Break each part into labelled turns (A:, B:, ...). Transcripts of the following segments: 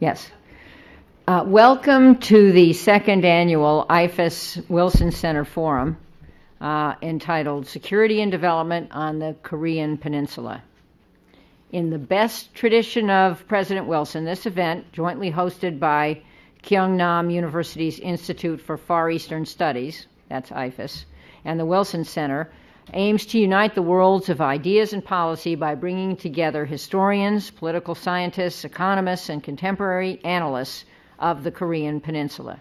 A: Yes. Welcome to the second annual IFES Wilson Center Forum entitled Security and Development on the Korean Peninsula. In the best tradition of President Wilson, this event, jointly hosted by Kyungnam University's Institute for Far Eastern Studies, that's IFES, and the Wilson Center, aims to unite the worlds of ideas and policy by bringing together historians, political scientists, economists, and contemporary analysts of the Korean Peninsula.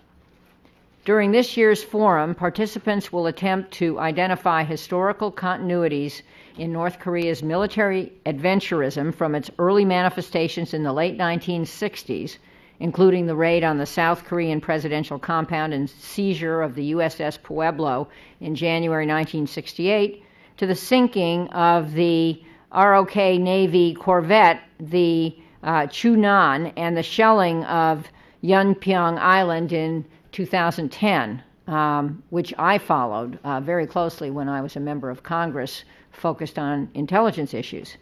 A: During this year's forum, participants will attempt to identify historical continuities in North Korea's military adventurism from its early manifestations in the late 1960s, including the raid on the South Korean presidential compound and seizure of the USS Pueblo in January 1968, to the sinking of the ROK Navy corvette, the Chunan, and the shelling of Yeonpyeong Island in 2010, which I followed very closely when I was a member of Congress focused on intelligence issues.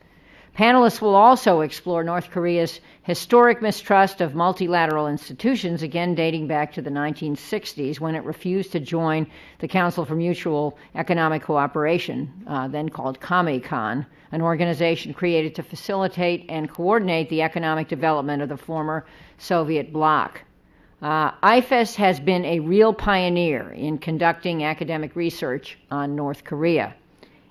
A: Panelists will also explore North Korea's historic mistrust of multilateral institutions, again dating back to the 1960s when it refused to join the Council for Mutual Economic Cooperation, then called Comecon, an organization created to facilitate and coordinate the economic development of the former Soviet bloc. IFES has been a real pioneer in conducting academic research on North Korea.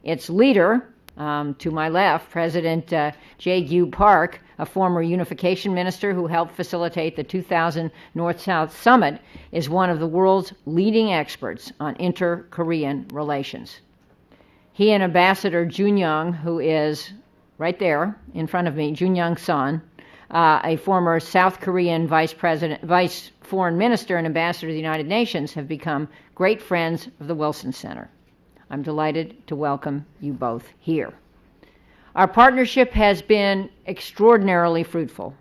A: Its leader, to my left, President Jae-gyu Park, a former unification minister who helped facilitate the 2000 North-South Summit, is one of the world's leading experts on inter-Korean relations. He and Ambassador Jun-young, who is right there in front of me, Jun-young Son, a former South Korean vice foreign minister and ambassador to the United Nations, have become great friends of the Wilson Center. I'm delighted to welcome you both here. Our partnership has been extraordinarily fruitful.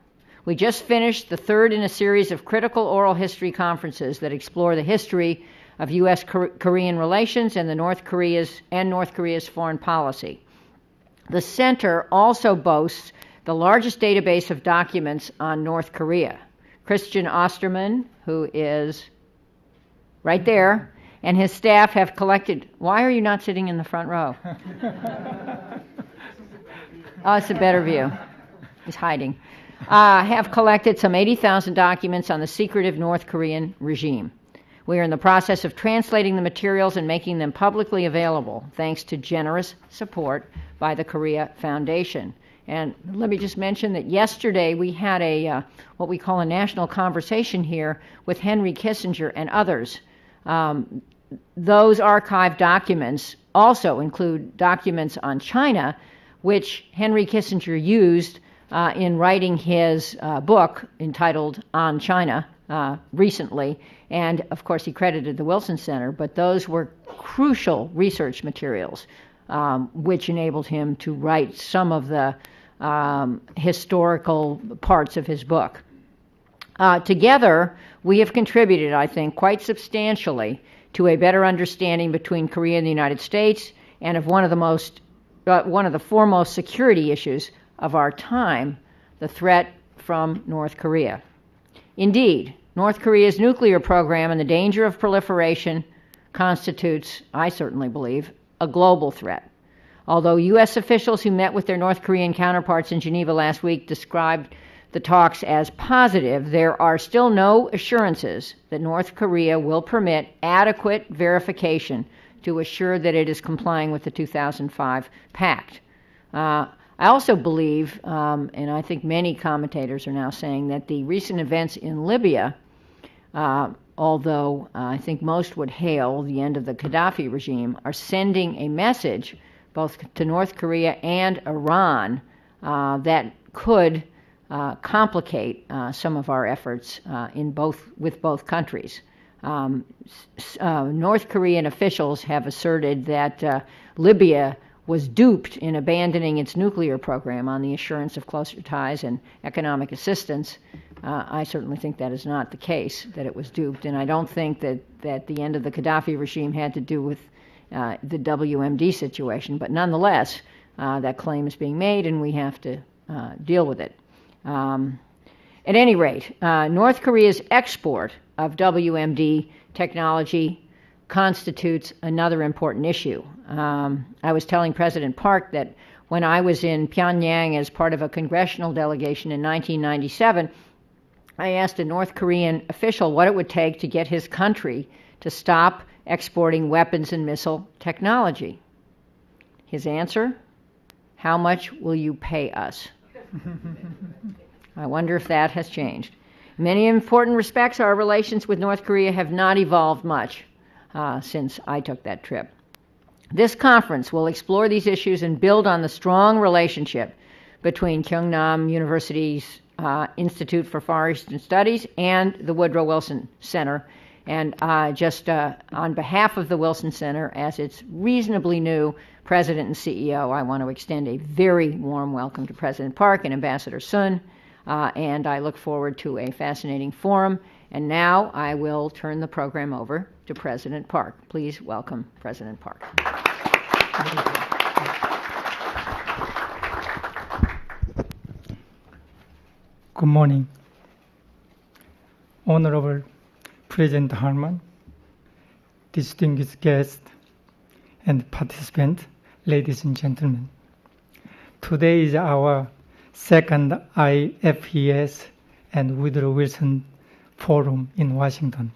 A: We just finished the third in a series of critical oral history conferences that explore the history of U.S.-Korean relations and North Korea's foreign policy. The center also boasts the largest database of documents on North Korea. Christian Osterman, who is right there, and his staff have collected. Why are you not sitting in the front row? Oh, it's a better view. He's hiding. Have collected some 80,000 documents on the secretive North Korean regime. We are in the process of translating the materials and making them publicly available, thanks to generous support by the Korea Foundation. And let me just mention that yesterday we had a what we call a national conversation here with Henry Kissinger and others. Those archived documents also include documents on China, which Henry Kissinger used in writing his book entitled On China recently. And, of course, he credited the Wilson Center, but those were crucial research materials which enabled him to write some of the historical parts of his book. Together, we have contributed, I think, quite substantially to a better understanding between Korea and the United States and of one of the foremost security issues of our time, the threat from North Korea. Indeed, North Korea's nuclear program and the danger of proliferation constitutes, I certainly believe, a global threat. Although U.S. officials who met with their North Korean counterparts in Geneva last week described the talks as positive, there are still no assurances that North Korea will permit adequate verification to assure that it is complying with the 2005 pact. I also believe, and I think many commentators are now saying, that the recent events in Libya, although I think most would hail the end of the Gaddafi regime, are sending a message both to North Korea and Iran that could complicate some of our efforts with both countries. North Korean officials have asserted that Libya was duped in abandoning its nuclear program on the assurance of closer ties and economic assistance. I certainly think that is not the case, that it was duped, and I don't think that the end of the Gaddafi regime had to do with the WMD situation, but nonetheless, that claim is being made and we have to deal with it. At any rate, North Korea's export of WMD technology constitutes another important issue. I was telling President Park that when I was in Pyongyang as part of a congressional delegation in 1997, I asked a North Korean official what it would take to get his country to stop exporting weapons and missile technology. His answer, how much will you pay us? I wonder if that has changed. In many important respects, our relations with North Korea have not evolved much since I took that trip. This conference will explore these issues and build on the strong relationship between Kyungnam University's Institute for Far Eastern Studies and the Woodrow Wilson Center. And just on behalf of the Wilson Center, as its reasonably new president and CEO, I want to extend a very warm welcome to President Park and Ambassador Sun, and I look forward to a fascinating forum. And now I will turn the program over to President Park. Please welcome President Park.
B: Good morning. Honorable President Harman, distinguished guests and participants, ladies and gentlemen. Today is our second IFES and Woodrow Wilson Forum in Washington.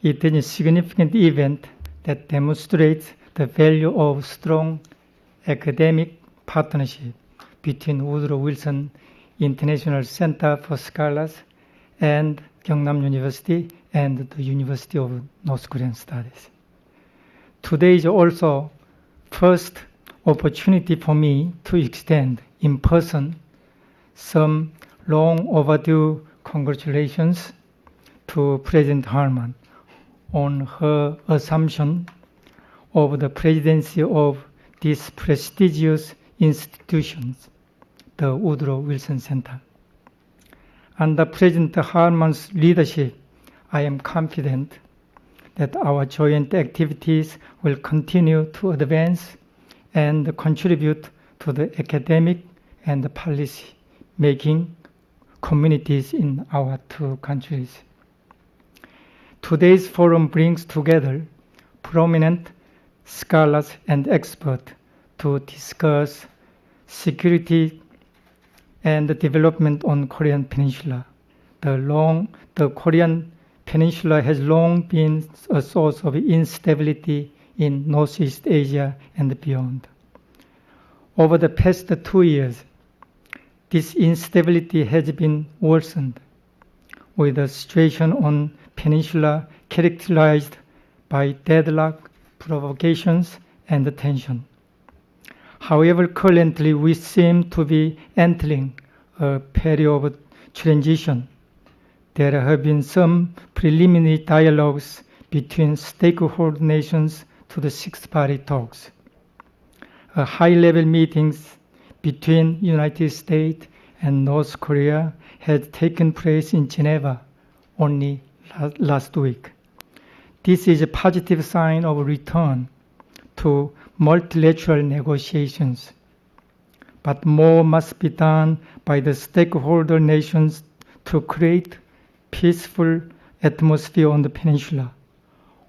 B: It is a significant event that demonstrates the value of strong academic partnership between Woodrow Wilson International Center for Scholars and Kyungnam University and the University of North Korean Studies. Today is also first opportunity for me to extend in person some long overdue congratulations to President Harman on her assumption of the presidency of these prestigious institutions, the Woodrow Wilson Center. Under President Harman's leadership, I am confident that our joint activities will continue to advance and contribute to the academic and policy-making communities in our two countries. Today's forum brings together prominent scholars and experts to discuss security and development on Korean Peninsula. The Korean Peninsula has long been a source of instability in Northeast Asia and beyond. Over the past 2 years, this instability has been worsened, with the situation on Peninsula characterized by deadlock, provocations, and tension. However, currently we seem to be entering a period of transition. There have been some preliminary dialogues between stakeholder nations to the six-party talks. High-level meetings between United States and North Korea had taken place in Geneva only last week. This is a positive sign of return to multilateral negotiations, but more must be done by the stakeholder nations to create peaceful atmosphere on the peninsula.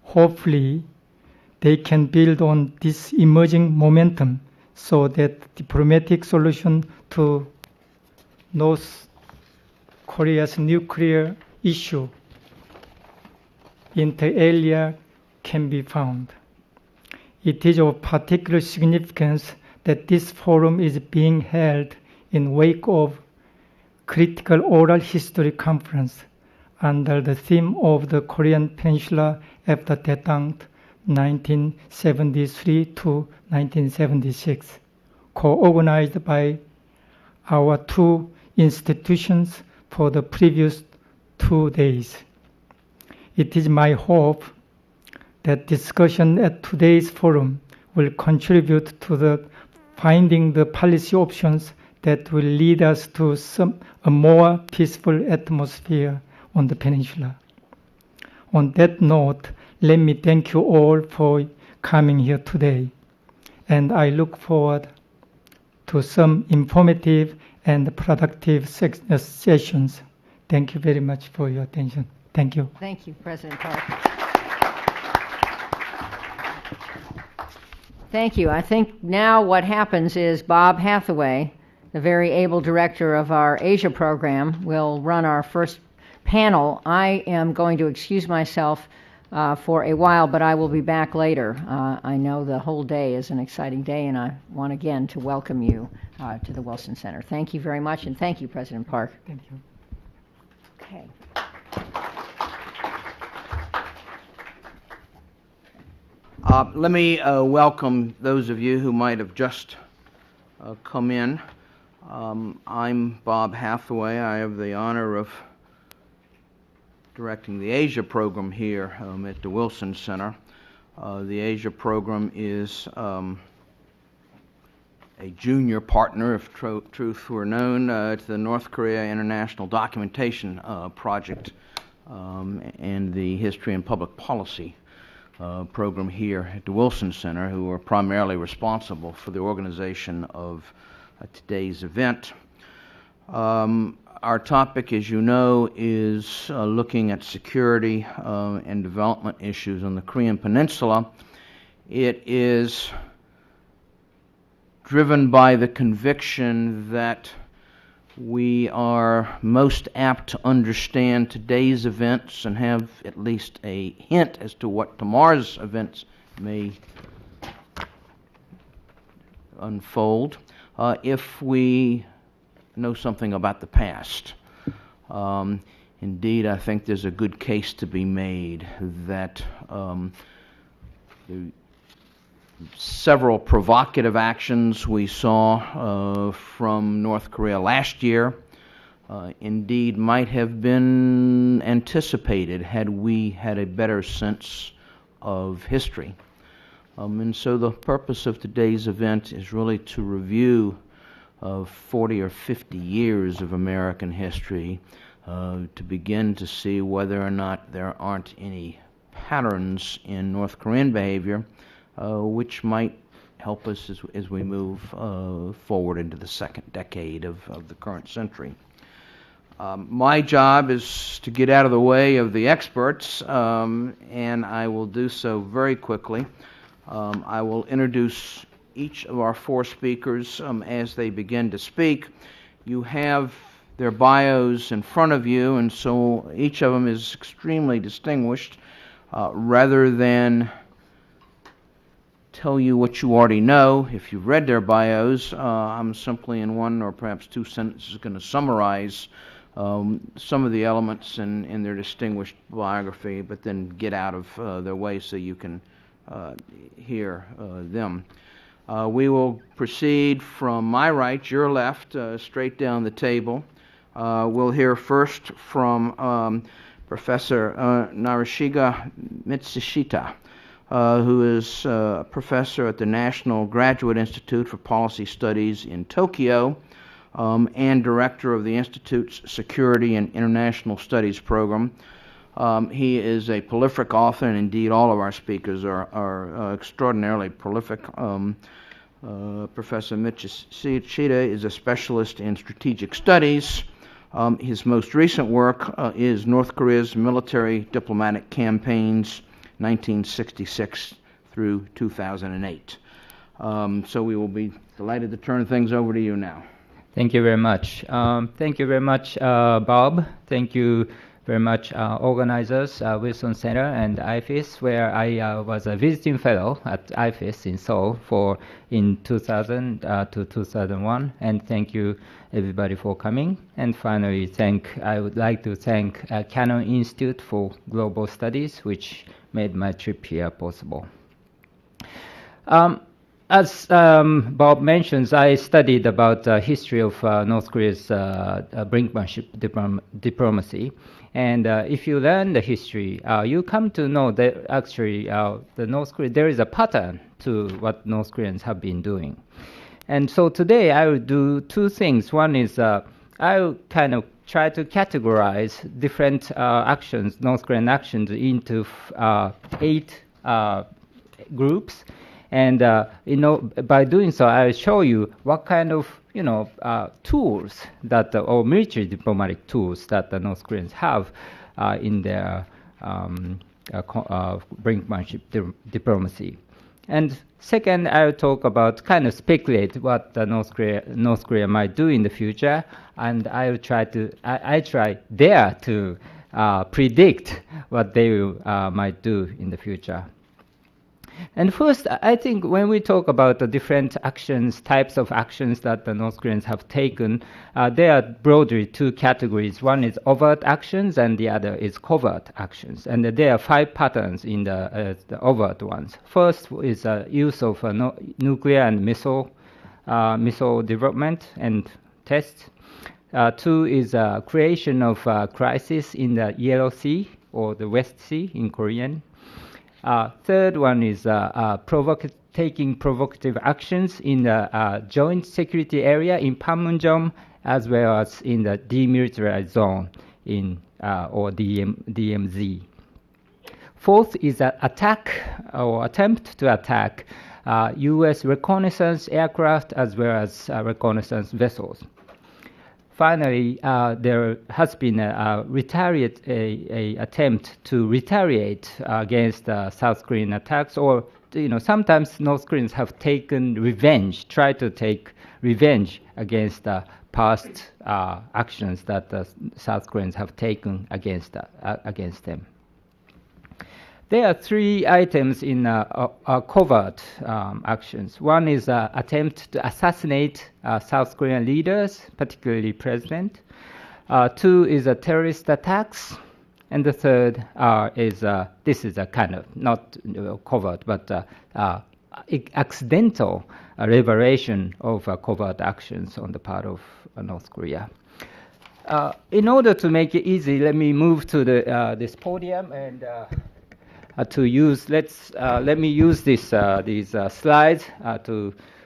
B: Hopefully, they can build on this emerging momentum so that diplomatic solution to North Korea's nuclear issue inter alia can be found. It is of particular significance that this forum is being held in wake of critical oral history conference under the theme of the Korean Peninsula after détente 1973 to 1976, co-organized by our two institutions for the previous 2 days. It is my hope that discussion at today's forum will contribute to the finding the policy options that will lead us to a more peaceful atmosphere on the peninsula. On that note, let me thank you all for coming here today, and I look forward to some informative and productive sessions. Thank you very much for your attention. Thank you.
A: Thank you, President Park. Thank you. I think now what happens is Bob Hathaway, the very able director of our Asia program, will run our first panel. I am going to excuse myself for a while, but I will be back later. I know the whole day is an exciting day, and I want again to welcome you to the Wilson Center. Thank you very much, and thank you, President Park.
B: Thank you.
A: Okay.
C: Let me welcome those of you who might have just come in. I'm Bob Hathaway. I have the honor of directing the Asia program here at the Wilson Center. The Asia program is a junior partner, if truth were known, to the North Korea International Documentation Project and the History and Public Policy program here at the Wilson Center, who are primarily responsible for the organization of today's event. Our topic, as you know, is looking at security and development issues on the Korean Peninsula. It is driven by the conviction that we are most apt to understand today's events and have at least a hint as to what tomorrow's events may unfold if we know something about the past. Indeed, I think there's a good case to be made that the several provocative actions we saw from North Korea last year indeed might have been anticipated had we had a better sense of history. And so the purpose of today's event is really to review 40 or 50 years of American history to begin to see whether or not there aren't any patterns in North Korean behavior which might help us as we move forward into the second decade of the current century. My job is to get out of the way of the experts, and I will do so very quickly. I will introduce each of our four speakers as they begin to speak. You have their bios in front of you, and so each of them is extremely distinguished. Rather than tell you what you already know, if you've read their bios, I'm simply in one or perhaps two sentences going to summarize some of the elements in their distinguished biography, but then get out of their way so you can hear them. We will proceed from my right, your left, straight down the table. We'll hear first from Professor Narashiga Mitsushita, who is a professor at the National Graduate Institute for Policy Studies in Tokyo and director of the Institute's Security and International Studies program. He is a prolific author, and indeed all of our speakers are extraordinarily prolific. Professor Mitsushita is a specialist in strategic studies. His most recent work is North Korea's military diplomatic campaigns, 1966 through 2008. So we will be delighted to turn things over to you now.
D: Thank you very much. Thank you very much, Bob. Thank you very much, organizers, Wilson Center and IFES, where I was a visiting fellow at IFES in Seoul in 2000 to 2001. And thank you, everybody, for coming. And finally, I would like to thank Canon Institute for Global Studies, which made my trip here possible. As Bob mentions, I studied about the history of North Korea's brinkmanship diplomacy. And if you learn the history, you come to know that actually there is a pattern to what North Koreans have been doing. And so today I will do two things. One is I will kind of try to categorize different North Korean actions, into 8 groups. And by doing so, I'll show you what kind of tools that or military diplomatic tools that the North Koreans have in their brinkmanship diplomacy. And second, I'll talk about kind of speculate what the North Korea might do in the future, and I try dare to predict what they might do in the future. And first, I think when we talk about the different actions, types of actions that the North Koreans have taken, there are broadly two categories. One is overt actions, and the other is covert actions. And there are 5 patterns in the overt ones. First is use of nuclear and missile development and tests. 2 is creation of crisis in the Yellow Sea or the West Sea in Korean. Third one is taking provocative actions in the joint security area in Panmunjom, as well as in the demilitarized zone in or DMZ. Fourth is attack or attempt to attack U.S. reconnaissance aircraft as well as reconnaissance vessels. Finally, there has been a attempt to retaliate against South Korean attacks, or sometimes North Koreans have taken revenge, tried to take revenge against past actions that the South Koreans have taken against them. There are 3 items in covert actions. One is attempt to assassinate South Korean leaders, particularly president. 2 is terrorist attacks. And the third is, this is a kind of not covert, but accidental revelation of covert actions on the part of North Korea. In order to make it easy, let me move to this podium and let me use these slides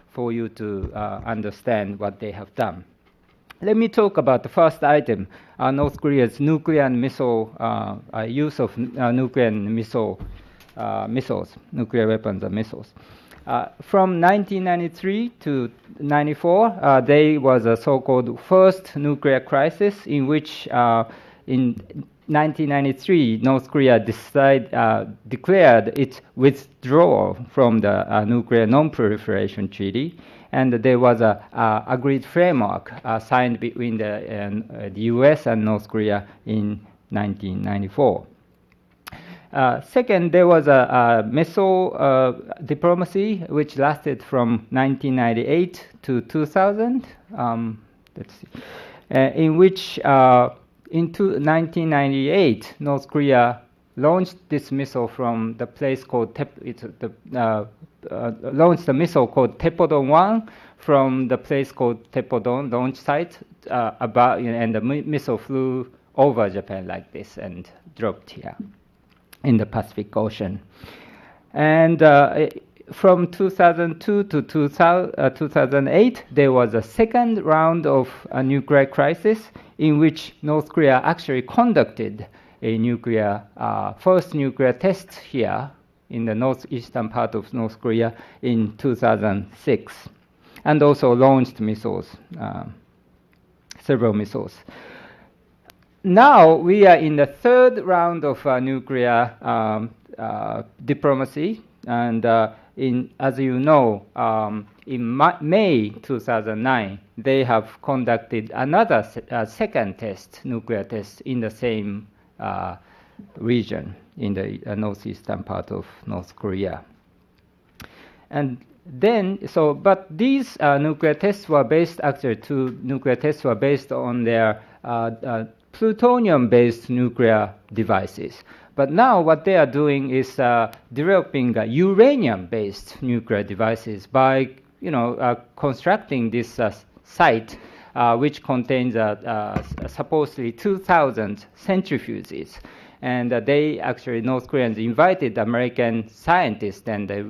D: for you to understand what they have done. Let me talk about the first item, North Korea's nuclear and missile use of nuclear and missiles, nuclear weapons and missiles. From 1993 to 94, there was a so-called first nuclear crisis in which in 1993, North Korea declared its withdrawal from the Nuclear Non-Proliferation Treaty, and there was an agreed framework signed between the U.S. and North Korea in 1994. Second, there was a missile diplomacy which lasted from 1998 to 2000. In which in 1998, North Korea launched this missile from the place called launched the missile called Taepodong-1 from the place called Taepodong launch site and the missile flew over Japan like this and dropped here in the Pacific Ocean. And from 2002 to 2008, there was a second round of a nuclear crisis in which North Korea actually conducted a first nuclear test here in the northeastern part of North Korea in 2006, and also launched missiles, several missiles. Now we are in the third round of nuclear diplomacy, and as you know, in May 2009, they have conducted another second test, nuclear test, in the same region, in the northeastern part of North Korea. And then, but these nuclear tests were based, actually 2 nuclear tests were based on their plutonium-based nuclear devices. But now what they are doing is developing uranium-based nuclear devices by, constructing this site, which contains supposedly 2,000 centrifuges. And North Koreans invited American scientists and they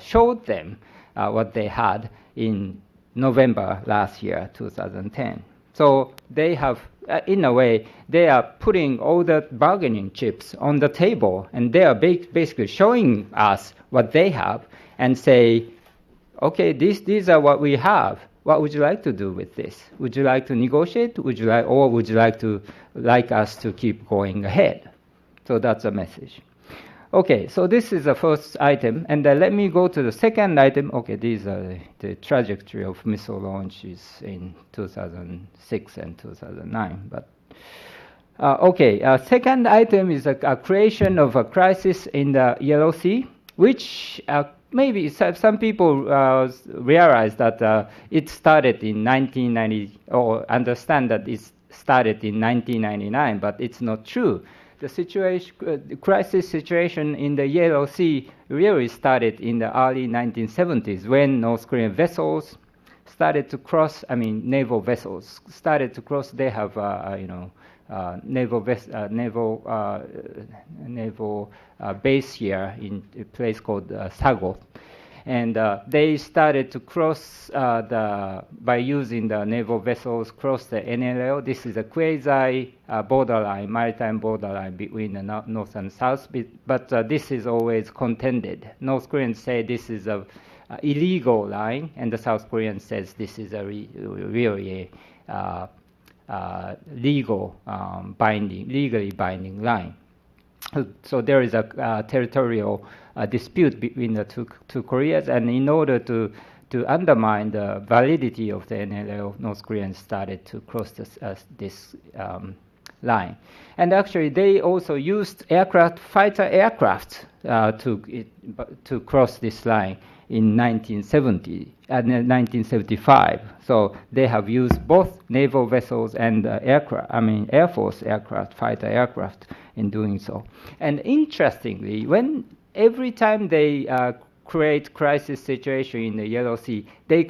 D: showed them what they had in November last year, 2010. So they have, in a way, they are putting all the bargaining chips on the table, and they are basically showing us what they have, and say, okay, these are what we have. What would you like to do with this? Would you like to negotiate? Would you like us to keep going ahead? So that's a message. Okay, so this is the first item, and let me go to the second item. Okay, these are the trajectory of missile launches in 2006 and 2009. But second item is a creation of a crisis in the Yellow Sea, which maybe some people realize that it started in 1990, or understand that it started in 1999, but it's not true. The crisis situation in the Yellow Sea really started in the early 1970s when North Korean vessels started to cross. I mean, naval vessels started to cross. They have, naval base here in a place called Sago. And they started to cross by using the naval vessels, cross the NLL. This is a quasi borderline, maritime borderline between the North and South, but this is always contended. North Koreans say this is a illegal line, and the South Korean says this is a really legally binding line. So there is a territorial dispute between the two Koreas, and in order to undermine the validity of the NLL, North Koreans started to cross this line. And actually, they also used fighter aircraft to cross this line in 1975. So they have used both naval vessels and Air Force aircraft, fighter aircraft, in doing so. And interestingly, every time they create crisis situation in the Yellow Sea, they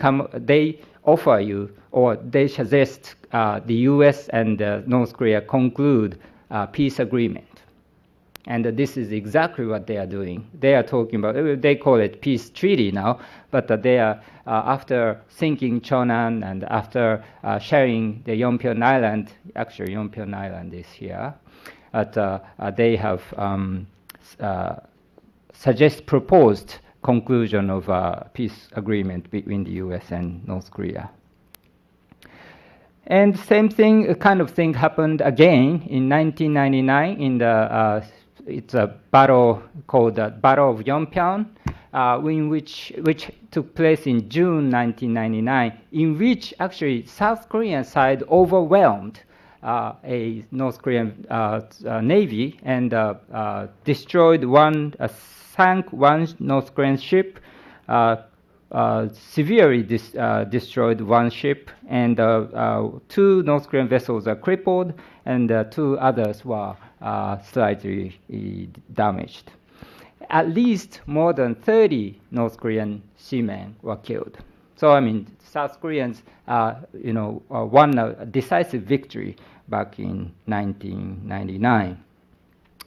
D: offer you, or they suggest the U.S. and North Korea conclude a peace agreement. And this is exactly what they are doing. They are talking about, they call it peace treaty now, but they are, after sinking Cheonan and after sharing the Yeonpyeon Island, actually Yeonpyeon Island is here, they have proposed conclusion of a peace agreement between the U.S. and North Korea. And same thing, kind of thing happened again in 1999 in it's a battle called the Battle of Yeonpyeon, which took place in June 1999, in which actually South Korean side overwhelmed a North Korean navy and sank one North Korean ship, severely destroyed one ship, and two North Korean vessels are crippled, and two others were slightly damaged. At least more than 30 North Korean seamen were killed. So I mean, South Koreans, won a decisive victory back in 1999.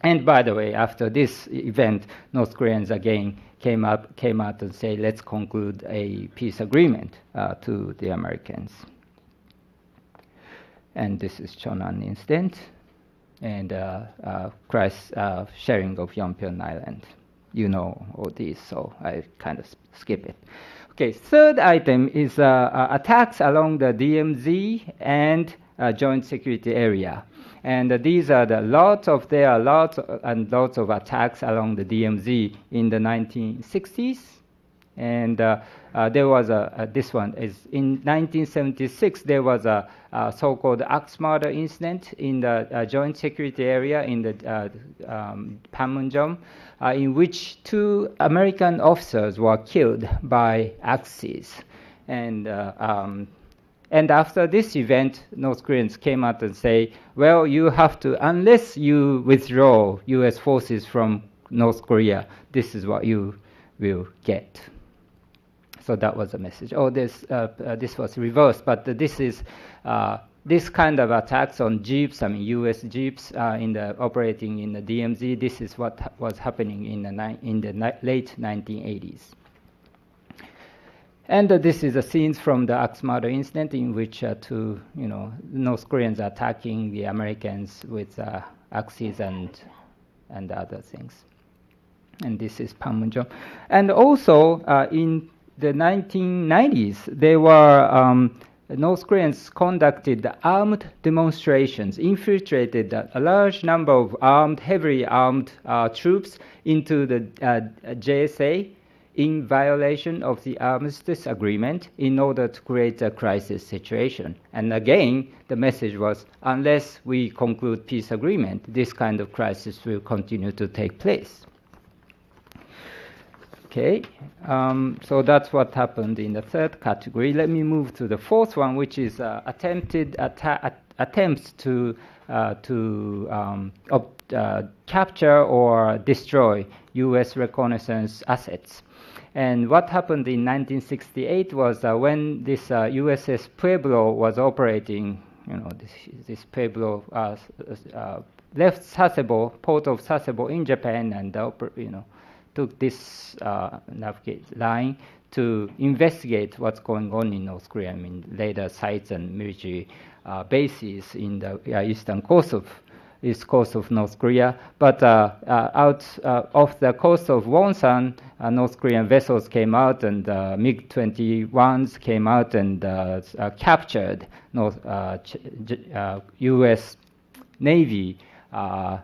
D: And by the way, after this event, North Koreans again came out and say, let's conclude a peace agreement to the Americans. And this is Cheonan incident, and sharing of Yeonpyeon Island. You know all these, so I kind of skip it. Okay, third item is attacks along the DMZ and Joint Security Area. And these are lots of attacks along the DMZ in the 1960s. And there was this one is in 1976. There was a so-called axe murder incident in the Joint Security Area in the Panmunjom, in which two American officers were killed by axes. And after this event, North Koreans came out and say, well, you have to, unless you withdraw U.S. forces from North Korea, this is what you will get. So that was the message. Oh, this was reversed, but this is this kind of attacks on jeeps, I mean U.S. jeeps operating in the DMZ. This is what was happening in the late 1980s. And this is a scene from the axe murder incident in which two North Koreans attacking the Americans with axes and other things. And this is Panmunjom. And also in the 1990s, there were North Koreans conducted armed demonstrations, infiltrated a large number of heavily armed troops into the JSA in violation of the armistice agreement in order to create a crisis situation. And again, the message was, unless we conclude peace agreement, this kind of crisis will continue to take place. Okay, so that's what happened in the third category. Let me move to the fourth one, which is attempts to capture or destroy U.S. reconnaissance assets. And what happened in 1968 was when this USS Pueblo was operating, this Pueblo left Sasebo, port of Sasebo in Japan, and took this navigate line to investigate what's going on in North Korea. I mean, later sites and military bases in the east coast of North Korea. But out off the coast of Wonsan, North Korean vessels came out, and MiG-21s came out and captured U.S. Navy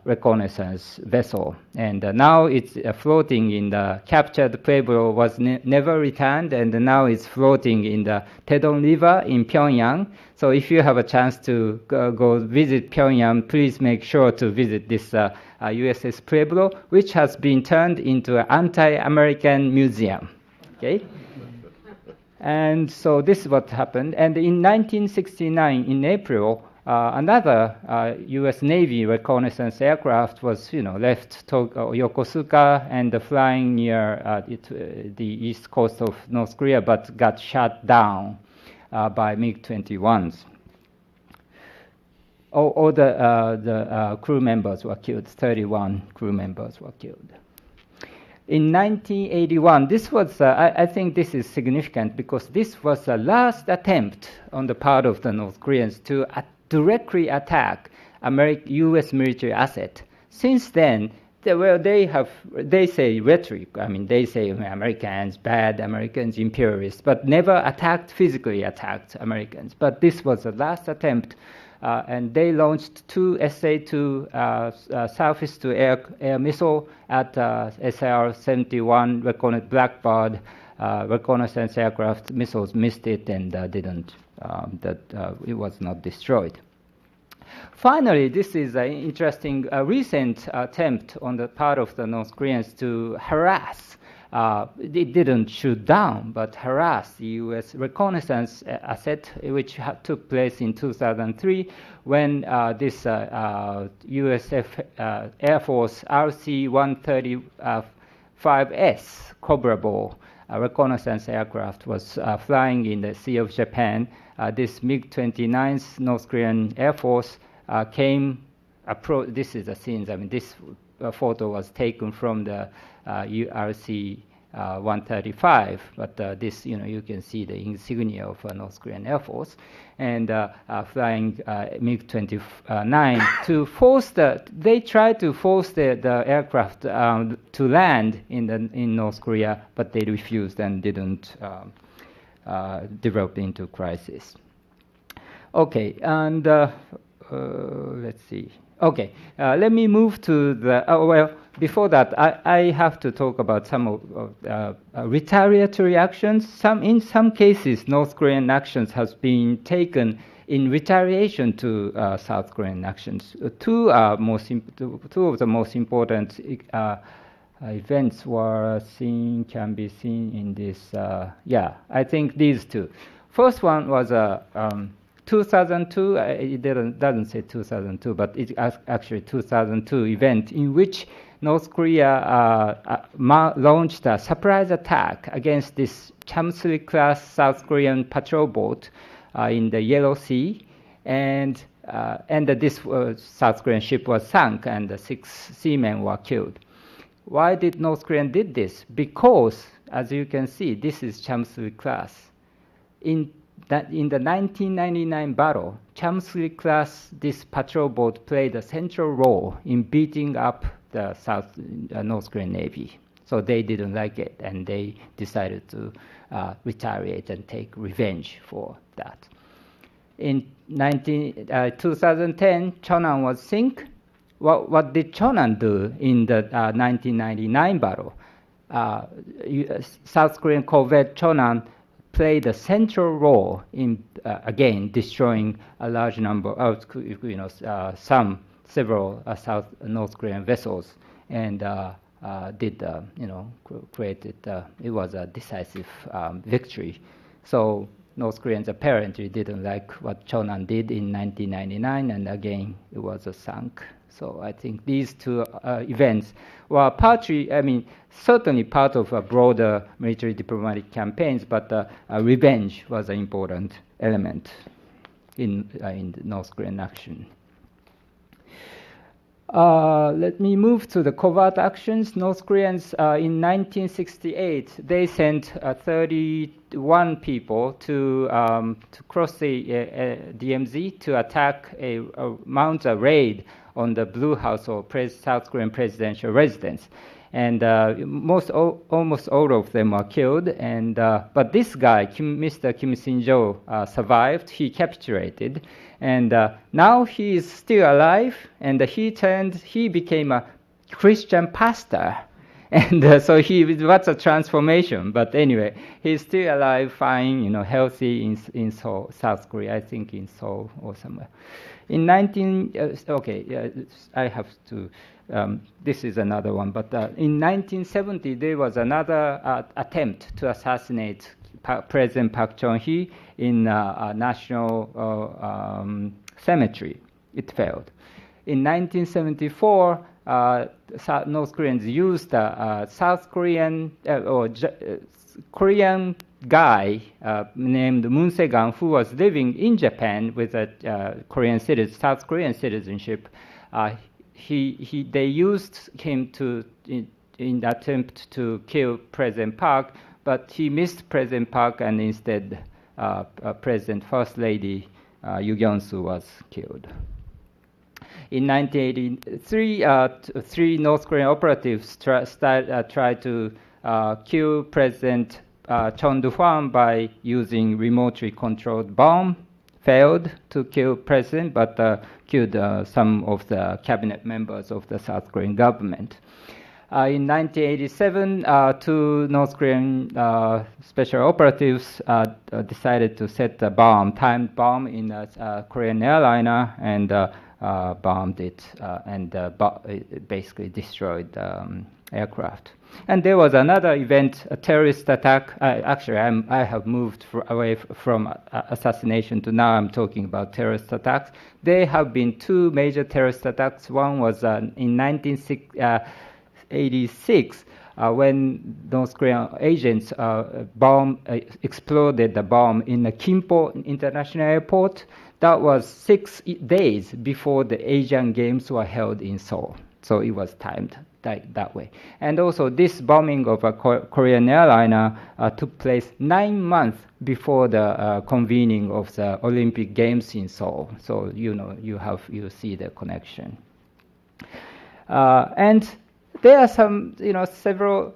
D: reconnaissance vessel. And now it's floating in the captured Pueblo was never returned, and now it's floating in the Taedong River in Pyongyang. So if you have a chance to go visit Pyongyang, please make sure to visit this USS Pueblo, which has been turned into an anti-American museum. Okay? And so this is what happened. And in 1969, in April, another U.S. Navy reconnaissance aircraft was, left Yokosuka and flying near the east coast of North Korea, but got shot down by MiG-21s. All the crew members were killed. 31 crew members were killed. In 1981, this was, I think this is significant because this was the last attempt on the part of the North Koreans to directly attack U.S. military asset. Since then, they say rhetoric. I mean, they say Americans, bad Americans, imperialists, but never physically attacked Americans. But this was the last attempt, and they launched two SA-2 surface-to-air missile at SR-71 Blackbird reconnaissance aircraft. Missiles missed it and it was not destroyed. Finally, this is an interesting recent attempt on the part of the North Koreans to harass. It didn't shoot down, but harass the U.S. reconnaissance asset, which took place in 2003 when this U.S. Air Force RC-135S Cobra Ball reconnaissance aircraft was flying in the Sea of Japan. This MiG-29's North Korean Air Force this is the scenes. I mean, this photo was taken from the RC-135, but this, you can see the insignia of North Korean Air Force, and flying MiG-29 to they tried to force the aircraft to land in North Korea, but they refused and didn't develop into crisis. Okay, and let's see. Okay, let me move to before that, I have to talk about some of retaliatory actions. In some cases, North Korean actions has been taken in retaliation to South Korean actions. Two of the most important events can be seen in this. I think these two. First one was 2002. It doesn't say 2002, but it's actually 2002 event in which North Korea launched a surprise attack against this Chamsuri-class South Korean patrol boat in the Yellow Sea, and this South Korean ship was sunk, and the 6 seamen were killed. Why did North Korea did this? Because, as you can see, this is Chamsuri class. In that in the 1999 battle, Chamsli class, this patrol boat played a central role in beating up the North Korean Navy. So they didn't like it, and they decided to retaliate and take revenge for that. In 2010, Cheonan was sunk. What did Cheonan do in the 1999 battle? South Korean corvette Cheonan played a central role in, again, destroying a large number of, several North Korean vessels, and created, it was a decisive victory. So North Koreans apparently didn't like what Cheonan did in 1999, and again, it was sunk. So I think these two events were partly, certainly part of a broader military diplomatic campaigns, but revenge was an important element in the North Korean action. Let me move to the covert actions. North Koreans in 1968, they sent 31 people to cross the DMZ to attack mount a raid on the Blue House or South Korean presidential residence. And almost all of them were killed. And but this guy, Mr. Kim Sin-jo, survived. He capitulated, and now he is still alive. And he became a Christian pastor. And so what's a transformation? But anyway, he's still alive, fine, healthy in Seoul, South Korea. I think in Seoul or somewhere. In I have to. This is another one, but in 1970 there was another attempt to assassinate President Park Chung-hee in a national cemetery. It failed. In 1974, North Koreans used a South Korean Korean guy named Moon Se-gang, who was living in Japan with a South Korean citizenship. They used him in the attempt to kill President Park, but he missed President Park, and instead President First Lady Yoo Gyun-soo was killed. In 1983, three North Korean operatives tried to kill President Chon Do-hwan by using remotely controlled bomb. Failed to kill president, but killed some of the cabinet members of the South Korean government. In 1987, two North Korean special operatives decided to set a timed bomb in a Korean airliner, and bombed it, and it basically destroyed the aircraft. And there was another event, a terrorist attack. Actually, I have moved away from assassination to now I'm talking about terrorist attacks. There have been two major terrorist attacks. One was in 1986 when North Korean agents exploded the bomb in the Gimpo International Airport. That was 6 days before the Asian Games were held in Seoul. So it was timed that way. And also this bombing of a Korean airliner took place 9 months before the convening of the Olympic Games in Seoul. So you see the connection. And there are some several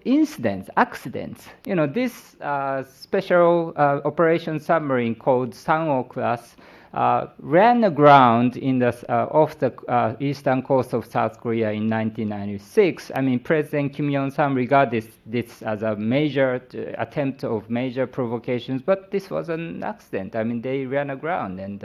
D: accidents. This special operation submarine called Sang-ho class ran aground off the eastern coast of South Korea in 1996. President Kim Il-sung regarded this as a major attempt of major provocations, but this was an accident. They ran aground, and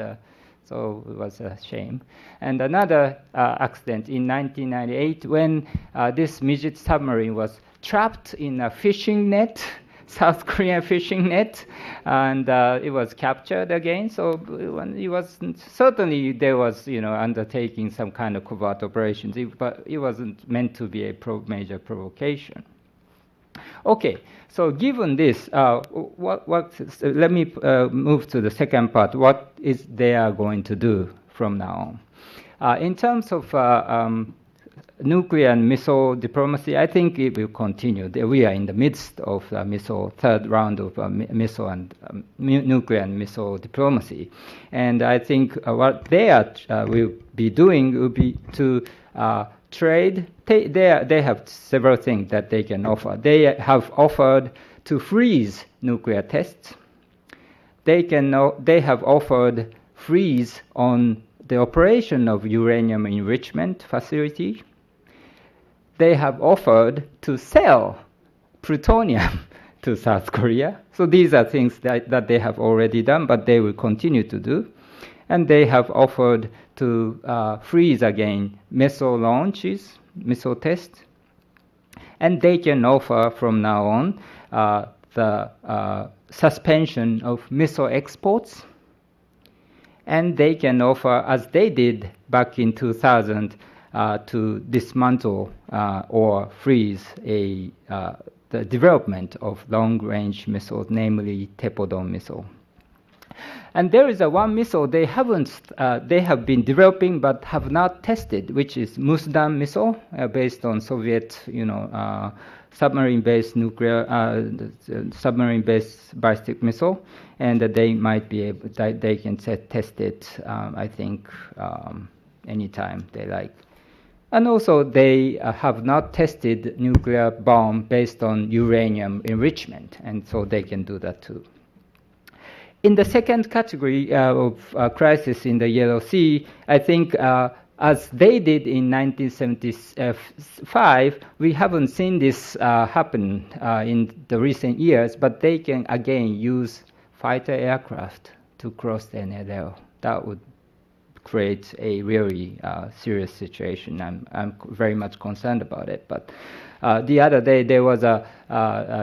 D: so it was a shame. And another accident in 1998 when this midget submarine was trapped in a fishing net, South Korean fishing net, and it was captured again. So it was certainly there was undertaking some kind of covert operations, but it wasn't meant to be a major provocation. Okay, so given this, let me move to the second part. What is they are going to do from now on? In terms of nuclear and missile diplomacy, I think it will continue. We are in the midst of third round of missile and nuclear and missile diplomacy. And I think what they will be doing will be to trade. They have several things that they can offer. They have offered to freeze nuclear tests. They have offered freeze on the operation of uranium enrichment facility. They have offered to sell plutonium to South Korea. So these are things that they have already done, but they will continue to do. And they have offered to freeze again missile launches, missile tests. And they can offer from now on the suspension of missile exports. And they can offer, as they did back in 2000, to dismantle or freeze the development of long-range missiles, namely pt1 missile. And there is one missile they have been developing but have not tested, which is Musdan missile, based on Soviet, submarine-based submarine-based ballistic missile, and they might be able. They can test it. I think anytime they like. And also, they have not tested nuclear bomb based on uranium enrichment, and so they can do that too. In the second category of crisis in the Yellow Sea, I think as they did in 1975, we haven't seen this happen in the recent years, but they can again use fighter aircraft to cross the NLL. That would create a really serious situation. I'm very much concerned about it. But the other day there was a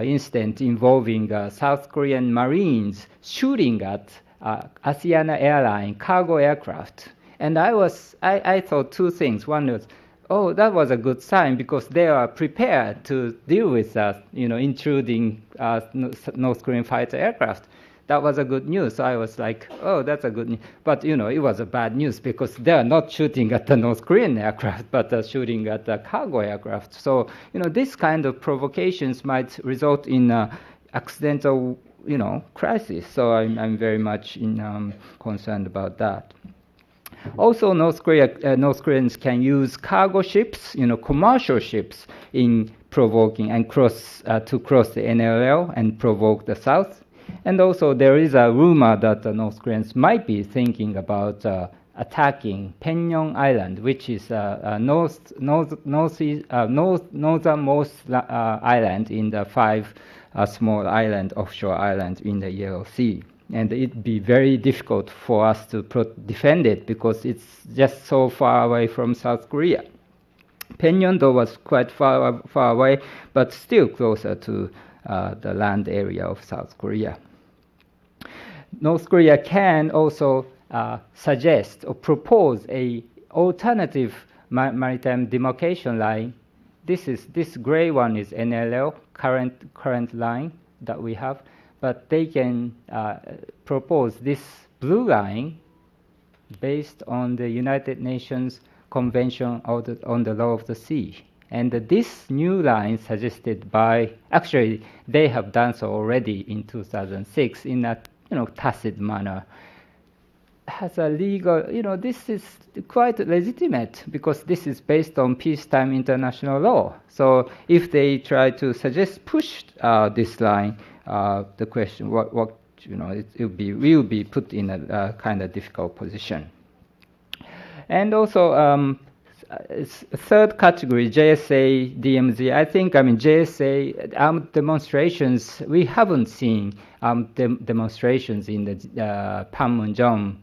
D: incident involving South Korean Marines shooting at Asiana Airline cargo aircraft. And I thought two things. One was, oh, that was a good sign because they are prepared to deal with intruding North Korean fighter aircraft. That was a good news. So I was like, oh, that's a good news. But, it was a bad news because they are not shooting at the North Korean aircraft, but shooting at the cargo aircraft. So, this kind of provocations might result in accidental, crisis. So I'm very much concerned about that. Also, North Koreans can use cargo ships, commercial ships, in provoking and to cross the NLL and provoke the South. And also, there is a rumor that the North Koreans might be thinking about attacking Penyong Island, which is northernmost island in the 5 small offshore islands in the Yellow Sea. And it'd be very difficult for us to defend it because it's just so far away from South Korea. Penyong, though, was quite far away, but still closer to the land area of South Korea. North Korea can also suggest or propose a alternative maritime demarcation line. This gray one is NLL, current line that we have, but they can propose this blue line based on the United Nations Convention on the Law of the Sea. And this new line suggested actually they have done so already in 2006 in a tacit manner, has a legal, this is quite legitimate because this is based on peacetime international law. So if they try to push this line, the question, we will be put in a kind of difficult position. And also, third category, JSA, DMZ. I think, JSA armed demonstrations, we haven't seen demonstrations in the Panmunjom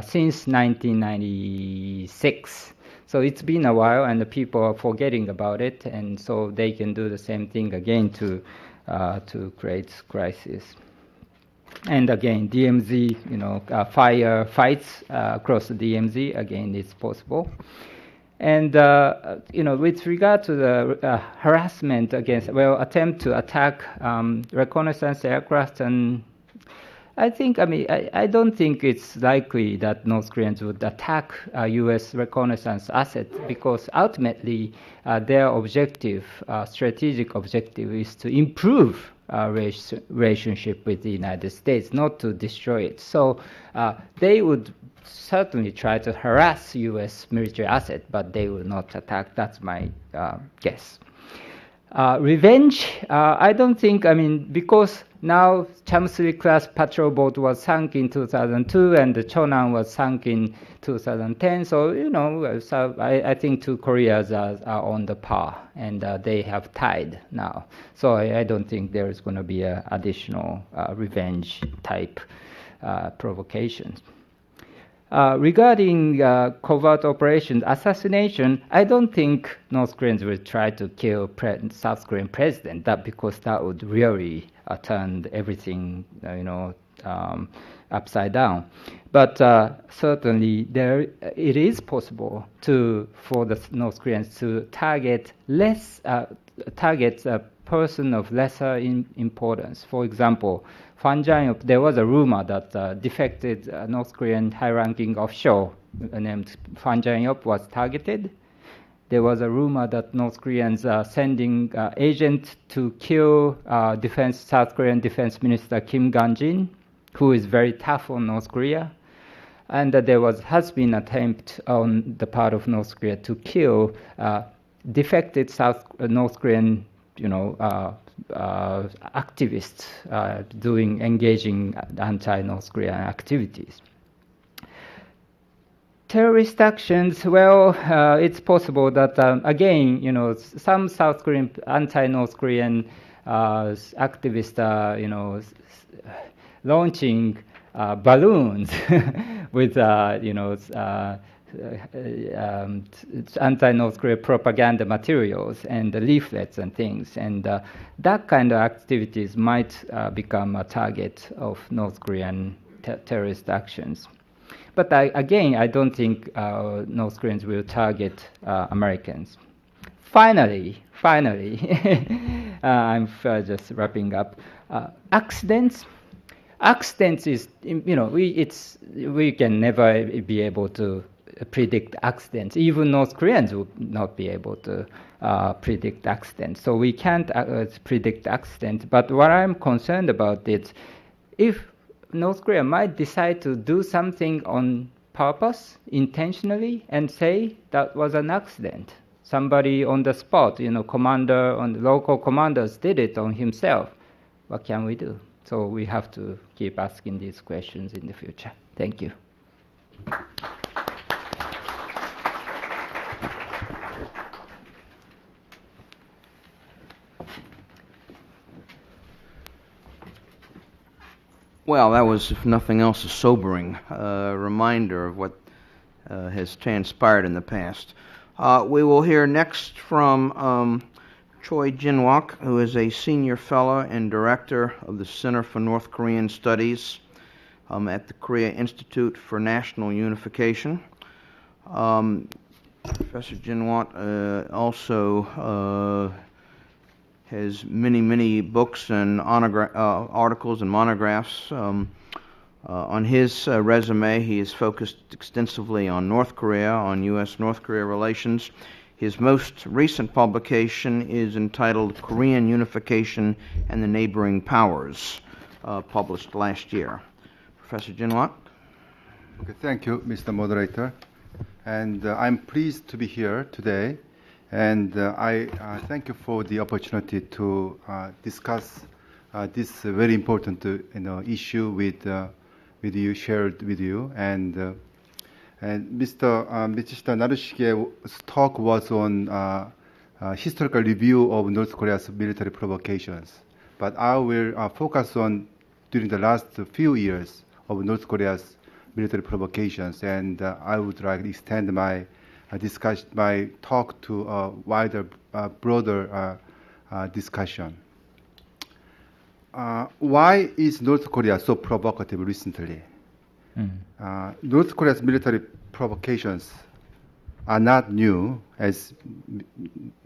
D: since 1996. So it's been a while, and the people are forgetting about it, and so they can do the same thing again to create crisis. And again, DMZ, fire fights across the DMZ, again, it's possible. And, with regard to the harassment attempt to attack reconnaissance aircraft and I think, I don't think it's likely that North Koreans would attack U.S. reconnaissance asset because ultimately their objective, strategic objective, is to improve relationship with the United States, not to destroy it. So they would certainly try to harass U.S. military asset, but they will not attack. That's my guess. Revenge, I don't think, because now Chamsuri class patrol boat was sunk in 2002 and the Cheonan was sunk in 2010. So, I think two Koreas are on the par and they have tied now. So I don't think there is going to be an additional revenge type provocations. Regarding covert operation assassination, I don't think North Koreans will try to kill South Korean president. Because that would really turn everything, upside down. But certainly, it is possible for the North Koreans to target a person of lesser importance. For example, Fan Jang-yup, there was a rumor that defected North Korean high-ranking offshore named Fan Jang-yup was targeted. There was a rumor that North Koreans are sending agent to kill South Korean Defense Minister Kim Gang-jin, who is very tough on North Korea. And there has been an attempt on the part of North Korea to kill defected North Korean, activists engaging anti-North Korean activities. Terrorist actions, well, it's possible that, again, some South Korean, anti-North Korean activists are, launching balloons with, anti-North Korea propaganda materials and leaflets and things. And that kind of activities might become a target of North Korean terrorist actions. But I don't think North Koreans will target Americans. Finally, I'm just wrapping up. Accidents is, we can never be able to predict accidents. Even North Koreans would not be able to predict accidents. So we can't predict accidents. But what I'm concerned about is if North Korea might decide to do something on purpose, intentionally, and say that was an accident. Somebody on the spot, local commanders did it on himself. What can we do? So we have to keep asking these questions in the future. Thank you.
C: Well, that was, if nothing else, a sobering reminder of what has transpired in the past. We will hear next from Choi Jin-wook, who is a senior fellow and director of the Center for North Korean Studies at the Korea Institute for National Unification. Professor Jin-wook also has many books and articles and monographs. On his resume, he is focused extensively on North Korea, on U.S.-North Korea relations. His most recent publication is entitled Korean Unification and the Neighboring Powers, published last year. Professor Jin-wook?
E: Okay, thank you, Mr. Moderator. And I'm pleased to be here today. And I thank you for the opportunity to discuss this very important issue with you, shared with you. And Mr. Narushige's talk was on historical review of North Korea's military provocations. But I will focus on during the last few years of North Korea's military provocations. And I would like to extend my talk to a wider, broader discussion. Why is North Korea so provocative recently? North Korea's military provocations are not new, as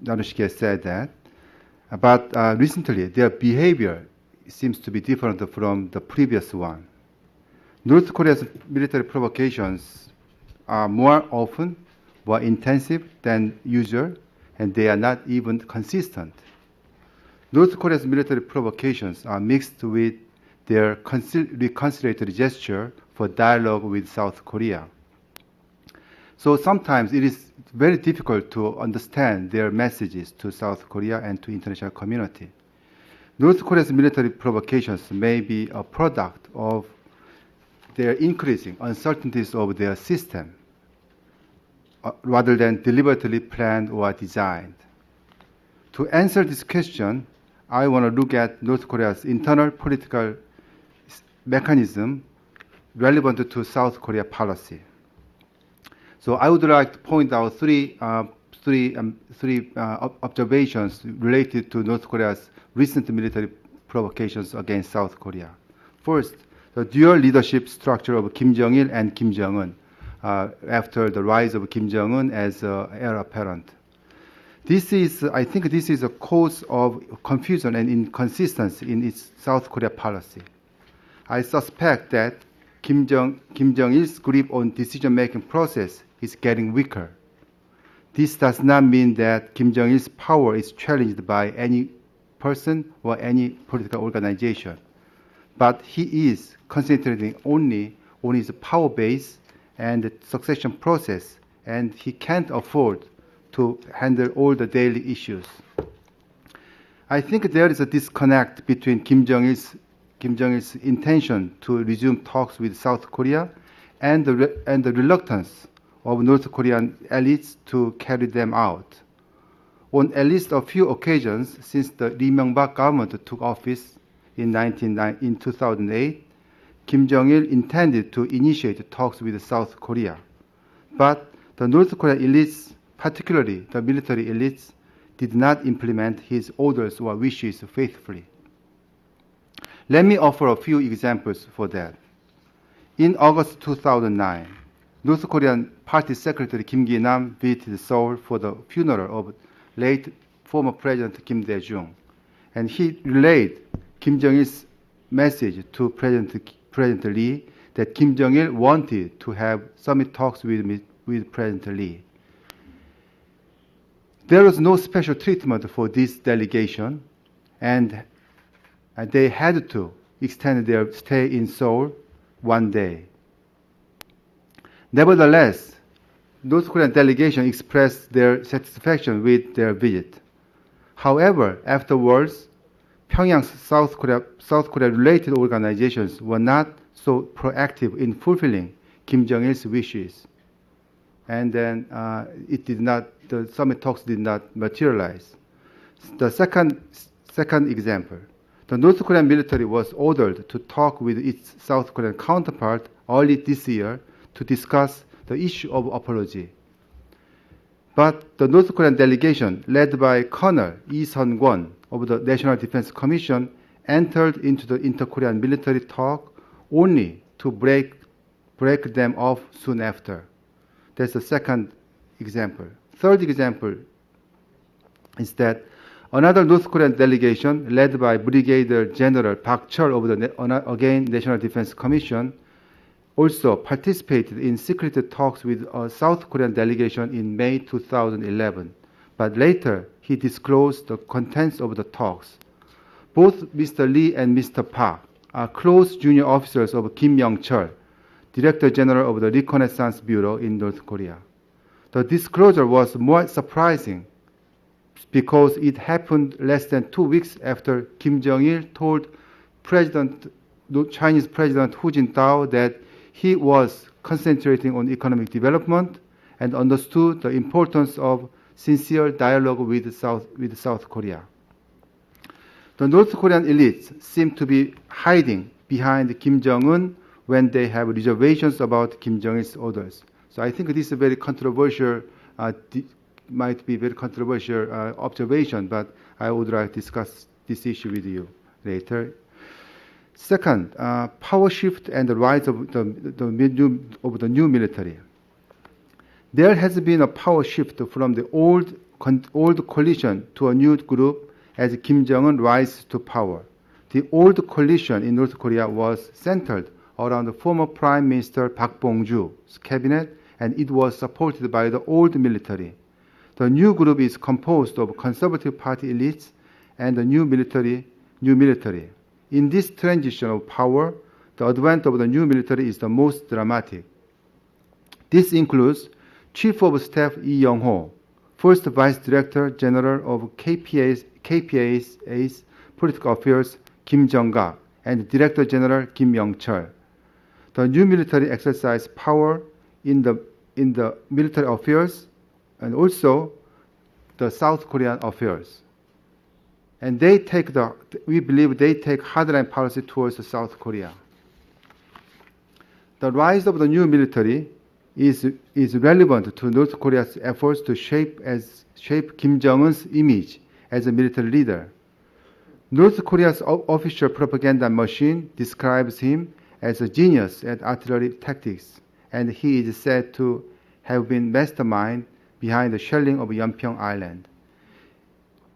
E: Narushige said that, but recently their behavior seems to be different from the previous one. North Korea's military provocations are more often, more intensive than usual, and they are not even consistent. North Korea's military provocations are mixed with their reconciliatory gesture for dialogue with South Korea. So sometimes it is very difficult to understand their messages to South Korea and to international community. North Korea's military provocations may be a product of their increasing uncertainties of their system, rather than deliberately planned or designed. To answer this question, I want to look at North Korea's internal political mechanism relevant to South Korea policy. So I would like to point out three observations related to North Korea's recent military provocations against South Korea. First, the dual leadership structure of Kim Jong-il and Kim Jong-un after the rise of Kim Jong-un as heir apparent. I think this is a cause of confusion and inconsistency in its South Korea policy. I suspect that Kim Jong-il's grip on decision-making process is getting weaker. This does not mean that Kim Jong-il's power is challenged by any person or any political organization, but he is concentrating only on his power base and the succession process, and he can't afford to handle all the daily issues. I think there is a disconnect between Kim Jong-il's intention to resume talks with South Korea and the reluctance of North Korean elites to carry them out. On at least a few occasions since the Lee Myung-bak government took office in 2008, Kim Jong-il intended to initiate talks with South Korea. But the North Korean elites, particularly the military elites, did not implement his orders or wishes faithfully. Let me offer a few examples for that. In August 2009, North Korean Party Secretary Kim Ki-nam visited Seoul for the funeral of late former President Kim Dae-jung, and he relayed Kim Jong-il's message to President Lee that Kim Jong-il wanted to have summit talks with President Lee. There was no special treatment for this delegation, and they had to extend their stay in Seoul one day. Nevertheless, North Korean delegation expressed their satisfaction with their visit. However, afterwards, Pyongyang's South Korea-related organizations were not so proactive in fulfilling Kim Jong-il's wishes, and then the summit talks did not materialize. The second example, the North Korean military was ordered to talk with its South Korean counterpart early this year to discuss the issue of apology. But the North Korean delegation, led by Colonel Lee Sun-kwon of the National Defense Commission, entered into the inter-Korean military talk only to break them off soon after. That's the second example. Third example is that another North Korean delegation, led by Brigadier General Park Chul of the National Defense Commission, also participated in secret talks with a South Korean delegation in May 2011, but later he disclosed the contents of the talks. Both Mr. Lee and Mr. Park are close junior officers of Kim Young-chul, Director General of the Reconnaissance Bureau in North Korea. The disclosure was more surprising because it happened less than 2 weeks after Kim Jong-il told Chinese President Hu Jintao that he was concentrating on economic development and understood the importance of sincere dialogue with South Korea. The North Korean elites seem to be hiding behind Kim Jong-un when they have reservations about Kim Jong-il's orders. So I think this is a very controversial, might be very controversial observation, but I would like to discuss this issue with you later. Second, power shift and the rise of the new military. There has been a power shift from the old coalition to a new group as Kim Jong-un rises to power. The old coalition in North Korea was centered around the former Prime Minister Park Bong-ju's cabinet, and it was supported by the old military. The new group is composed of conservative party elites and the new military. In this transition of power, the advent of the new military is the most dramatic. This includes Chief of Staff Lee Young-ho, First Vice Director General of KPA's Political Affairs Kim Jong-ga, and Director General Kim Yong-chol. The new military exercise power in the military affairs and also the South Korean affairs. And we believe they take hardline policy towards South Korea. The rise of the new military is relevant to North Korea's efforts to shape Kim Jong-un's image as a military leader. North Korea's official propaganda machine describes him as a genius at artillery tactics, and he is said to have been mastermind behind the shelling of Yeonpyeong Island.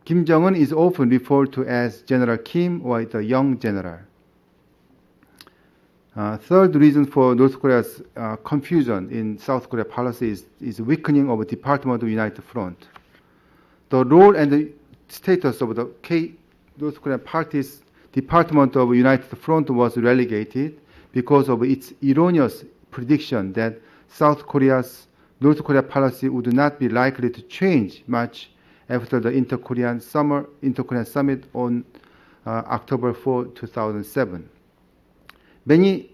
E: Kim Jong-un is often referred to as General Kim or the young general. Third reason for North Korea's confusion in South Korea policy is weakening of the Department of United Front. The role and the status of the North Korean party's Department of United Front was relegated because of its erroneous prediction that North Korea's policy would not be likely to change much after the Inter-Korean Summit on October 4, 2007. Many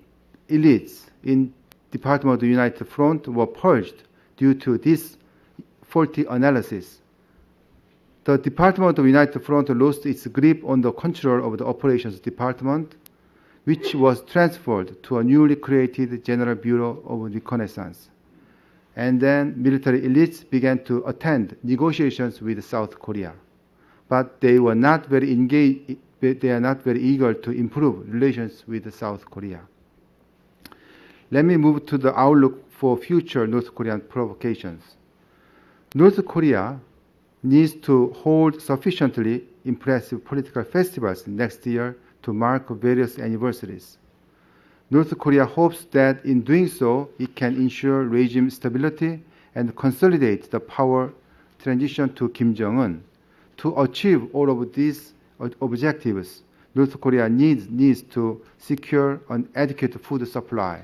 E: elites in Department of the United Front were purged due to this faulty analysis. The Department of United Front lost its grip on the control of the Operations Department, which was transferred to a newly created General Bureau of Reconnaissance. And then military elites began to attend negotiations with South Korea. But they were not very engaged. They are not very eager to improve relations with South Korea. Let me move to the outlook for future North Korean provocations. North Korea needs to hold sufficiently impressive political festivals next year to mark various anniversaries. North Korea hopes that in doing so, it can ensure regime stability and consolidate the power transition to Kim Jong-un. To achieve all of these objectives, North Korea needs to secure an adequate food supply.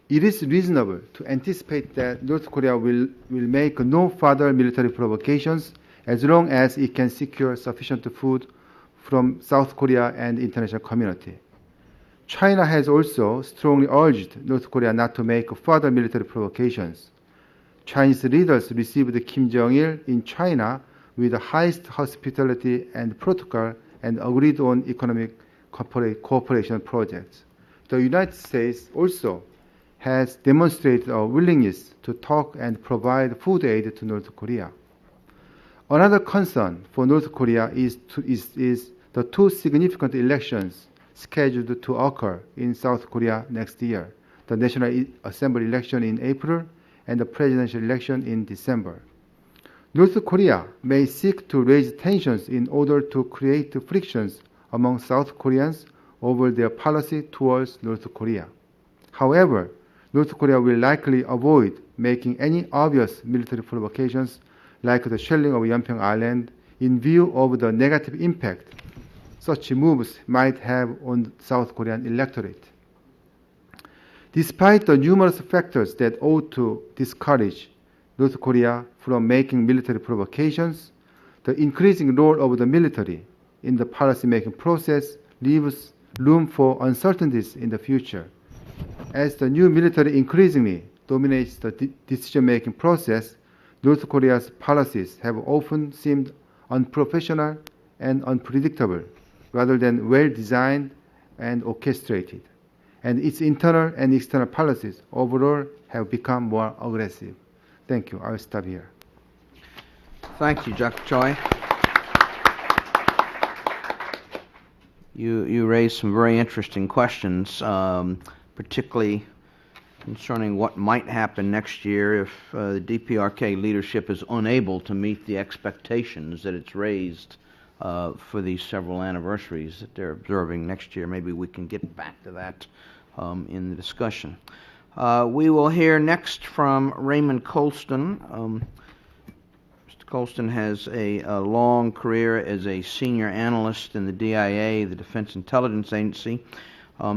E: It is reasonable to anticipate that North Korea will make no further military provocations as long as it can secure sufficient food from South Korea and the international community. China has also strongly urged North Korea not to make further military provocations. Chinese leaders received Kim Jong-il in China with the highest hospitality and protocol and agreed on economic cooperation projects. The United States also has demonstrated a willingness to talk and provide food aid to North Korea. Another concern for North Korea is the two significant elections scheduled to occur in South Korea next year, the National Assembly election in April and the presidential election in December. North Korea may seek to raise tensions in order to create frictions among South Koreans over their policy towards North Korea. However, North Korea will likely avoid making any obvious military provocations like the shelling of Yeonpyeong Island in view of the negative impact such moves might have on the South Korean electorate. Despite the numerous factors that ought to discourage North Korea from making military provocations, the increasing role of the military in the policy-making process leaves room for uncertainties in the future. As the new military increasingly dominates the decision-making process, North Korea's policies have often seemed unprofessional and unpredictable, rather than well-designed and orchestrated. And its internal and external policies overall have become more aggressive. Thank you. I'll stop here.
C: Thank you, Dr. Choi. You raised some very interesting questions, particularly concerning what might happen next year if the DPRK leadership is unable to meet the expectations that it's raised for these several anniversaries that they're observing next year. Maybe we can get back to that in the discussion. We will hear next from Raymond Colston. Mr. Colston has a long career as a senior analyst in the DIA, the Defense Intelligence Agency.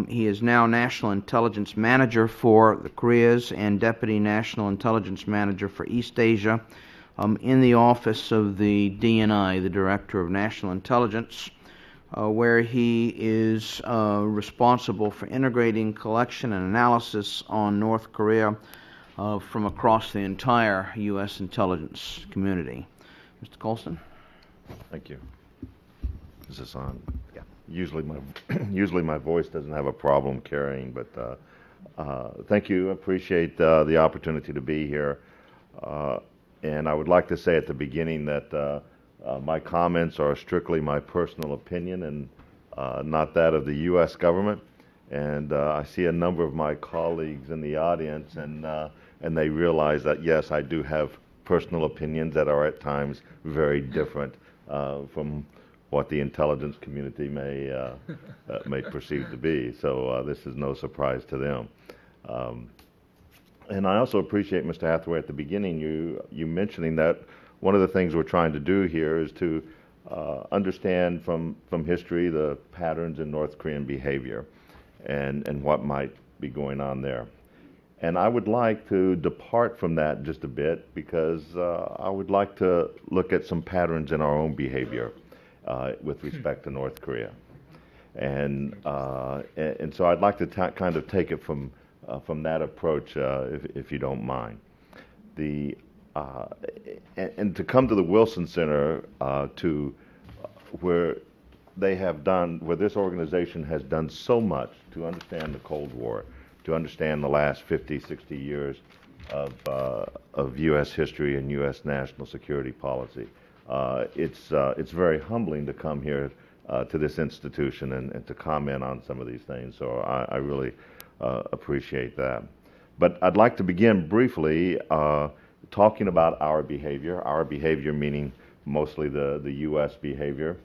C: He is now National Intelligence Manager for the Koreas and Deputy National Intelligence Manager for East Asia in the office of the DNI, the Director of National Intelligence, where he is responsible for integrating collection and analysis on North Korea from across the entire U.S. intelligence community. Mr. Colston?
F: Thank you. Is this on? Yeah. Usually my voice doesn't have a problem carrying, but thank you. Appreciate the opportunity to be here. And I would like to say at the beginning that my comments are strictly my personal opinion and not that of the U.S. government. And I see a number of my colleagues in the audience, and they realize that, yes, I do have personal opinions that are at times very different from what the intelligence community may perceive to be. So this is no surprise to them. And I also appreciate, Mr. Hathaway, at the beginning you mentioning that one of the things we're trying to do here is to understand from history the patterns in North Korean behavior and what might be going on there. And I would like to depart from that just a bit because I would like to look at some patterns in our own behavior with respect to North Korea. And so I'd like to kind of take it from that approach, if you don't mind. And to come to the Wilson Center to where this organization has done so much to understand the Cold War, to understand the last 50, 60 years of U.S. history and U.S. national security policy. It's very humbling to come here to this institution and to comment on some of these things. So I really appreciate that. But I'd like to begin briefly talking about our behavior meaning mostly the U.S. behavior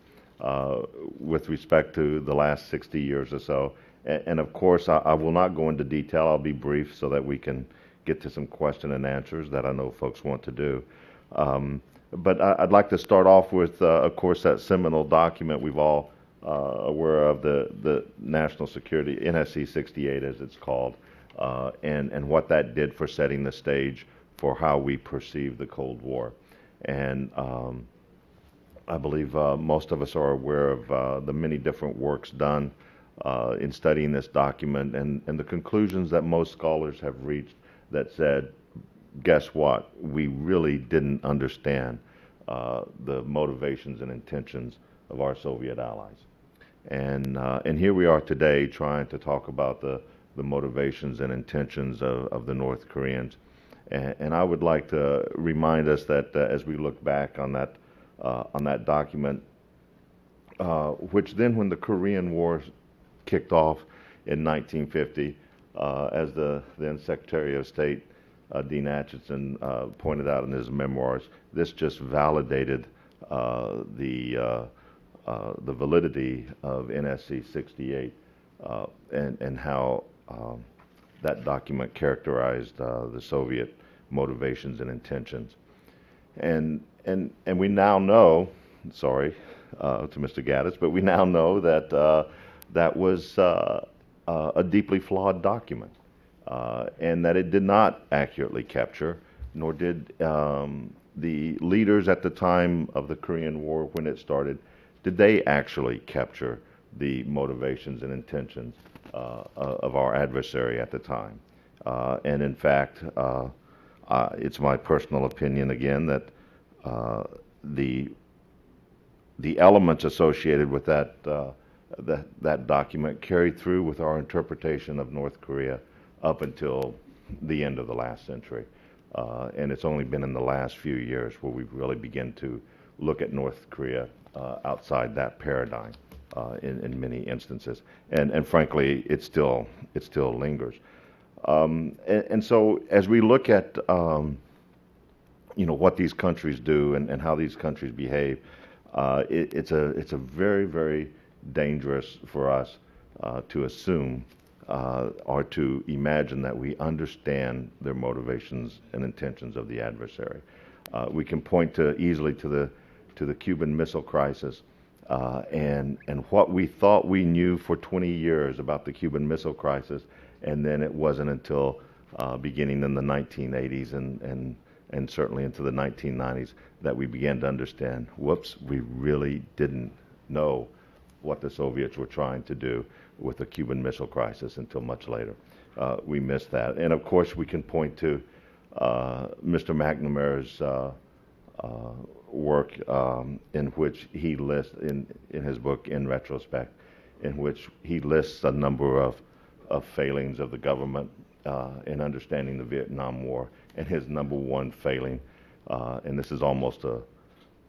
F: with respect to the last 60 years or so. And of course, I will not go into detail. I'll be brief so that we can get to some question and answers that I know folks want to do. But I'd like to start off with, of course, that seminal document we've all aware of, the National Security, NSC 68 as it's called, and what that did for setting the stage for how we perceive the Cold War. And I believe most of us are aware of the many different works done in studying this document and the conclusions that most scholars have reached that said, guess what, we really didn't understand the motivations and intentions of our Soviet allies. And here we are today trying to talk about the motivations and intentions of the North Koreans. And I would like to remind us that as we look back on that document, which then when the Korean War kicked off in 1950, as the then Secretary of State Dean Acheson pointed out in his memoirs, this just validated the validity of NSC 68 and how that document characterized the Soviet motivations and intentions. And we now know, sorry to Mr. Gaddis, but we now know that that was a deeply flawed document, and that it did not accurately capture, nor did the leaders at the time of the Korean War when it started, did they actually capture the motivations and intentions of our adversary at the time. And in fact, it's my personal opinion again that the elements associated with that document carried through with our interpretation of North Korea up until the end of the last century. And it's only been in the last few years where we've really begun to look at North Korea outside that paradigm in many instances. And frankly, it still lingers. And so as we look at what these countries do and how these countries behave, It's a very, very dangerous for us to assume or to imagine that we understand their motivations and intentions of the adversary. We can point easily to the Cuban Missile Crisis and what we thought we knew for 20 years about the Cuban Missile Crisis, and then it wasn't until beginning in the 1980s and certainly into the 1990s that we began to understand, whoops, we really didn't know what the Soviets were trying to do with the Cuban Missile Crisis until much later. We missed that. And of course we can point to Mr. McNamara's work in which he lists, in his book In Retrospect, in which he lists a number of failings of the government in understanding the Vietnam War. And his number one failing, and this is almost a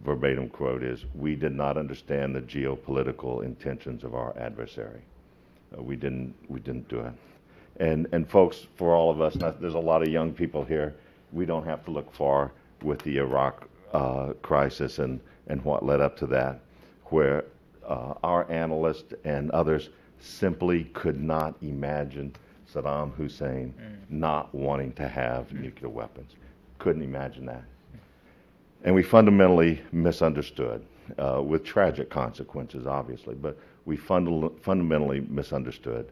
F: verbatim quote, is, "We did not understand the geopolitical intentions of our adversary." We didn't do it. And folks, for all of us, there's a lot of young people here, we don't have to look far with the Iraq crisis and what led up to that, where our analysts and others simply could not imagine Saddam Hussein not wanting to have nuclear weapons. Couldn't imagine that. And we fundamentally misunderstood, with tragic consequences, obviously, but we fundamentally misunderstood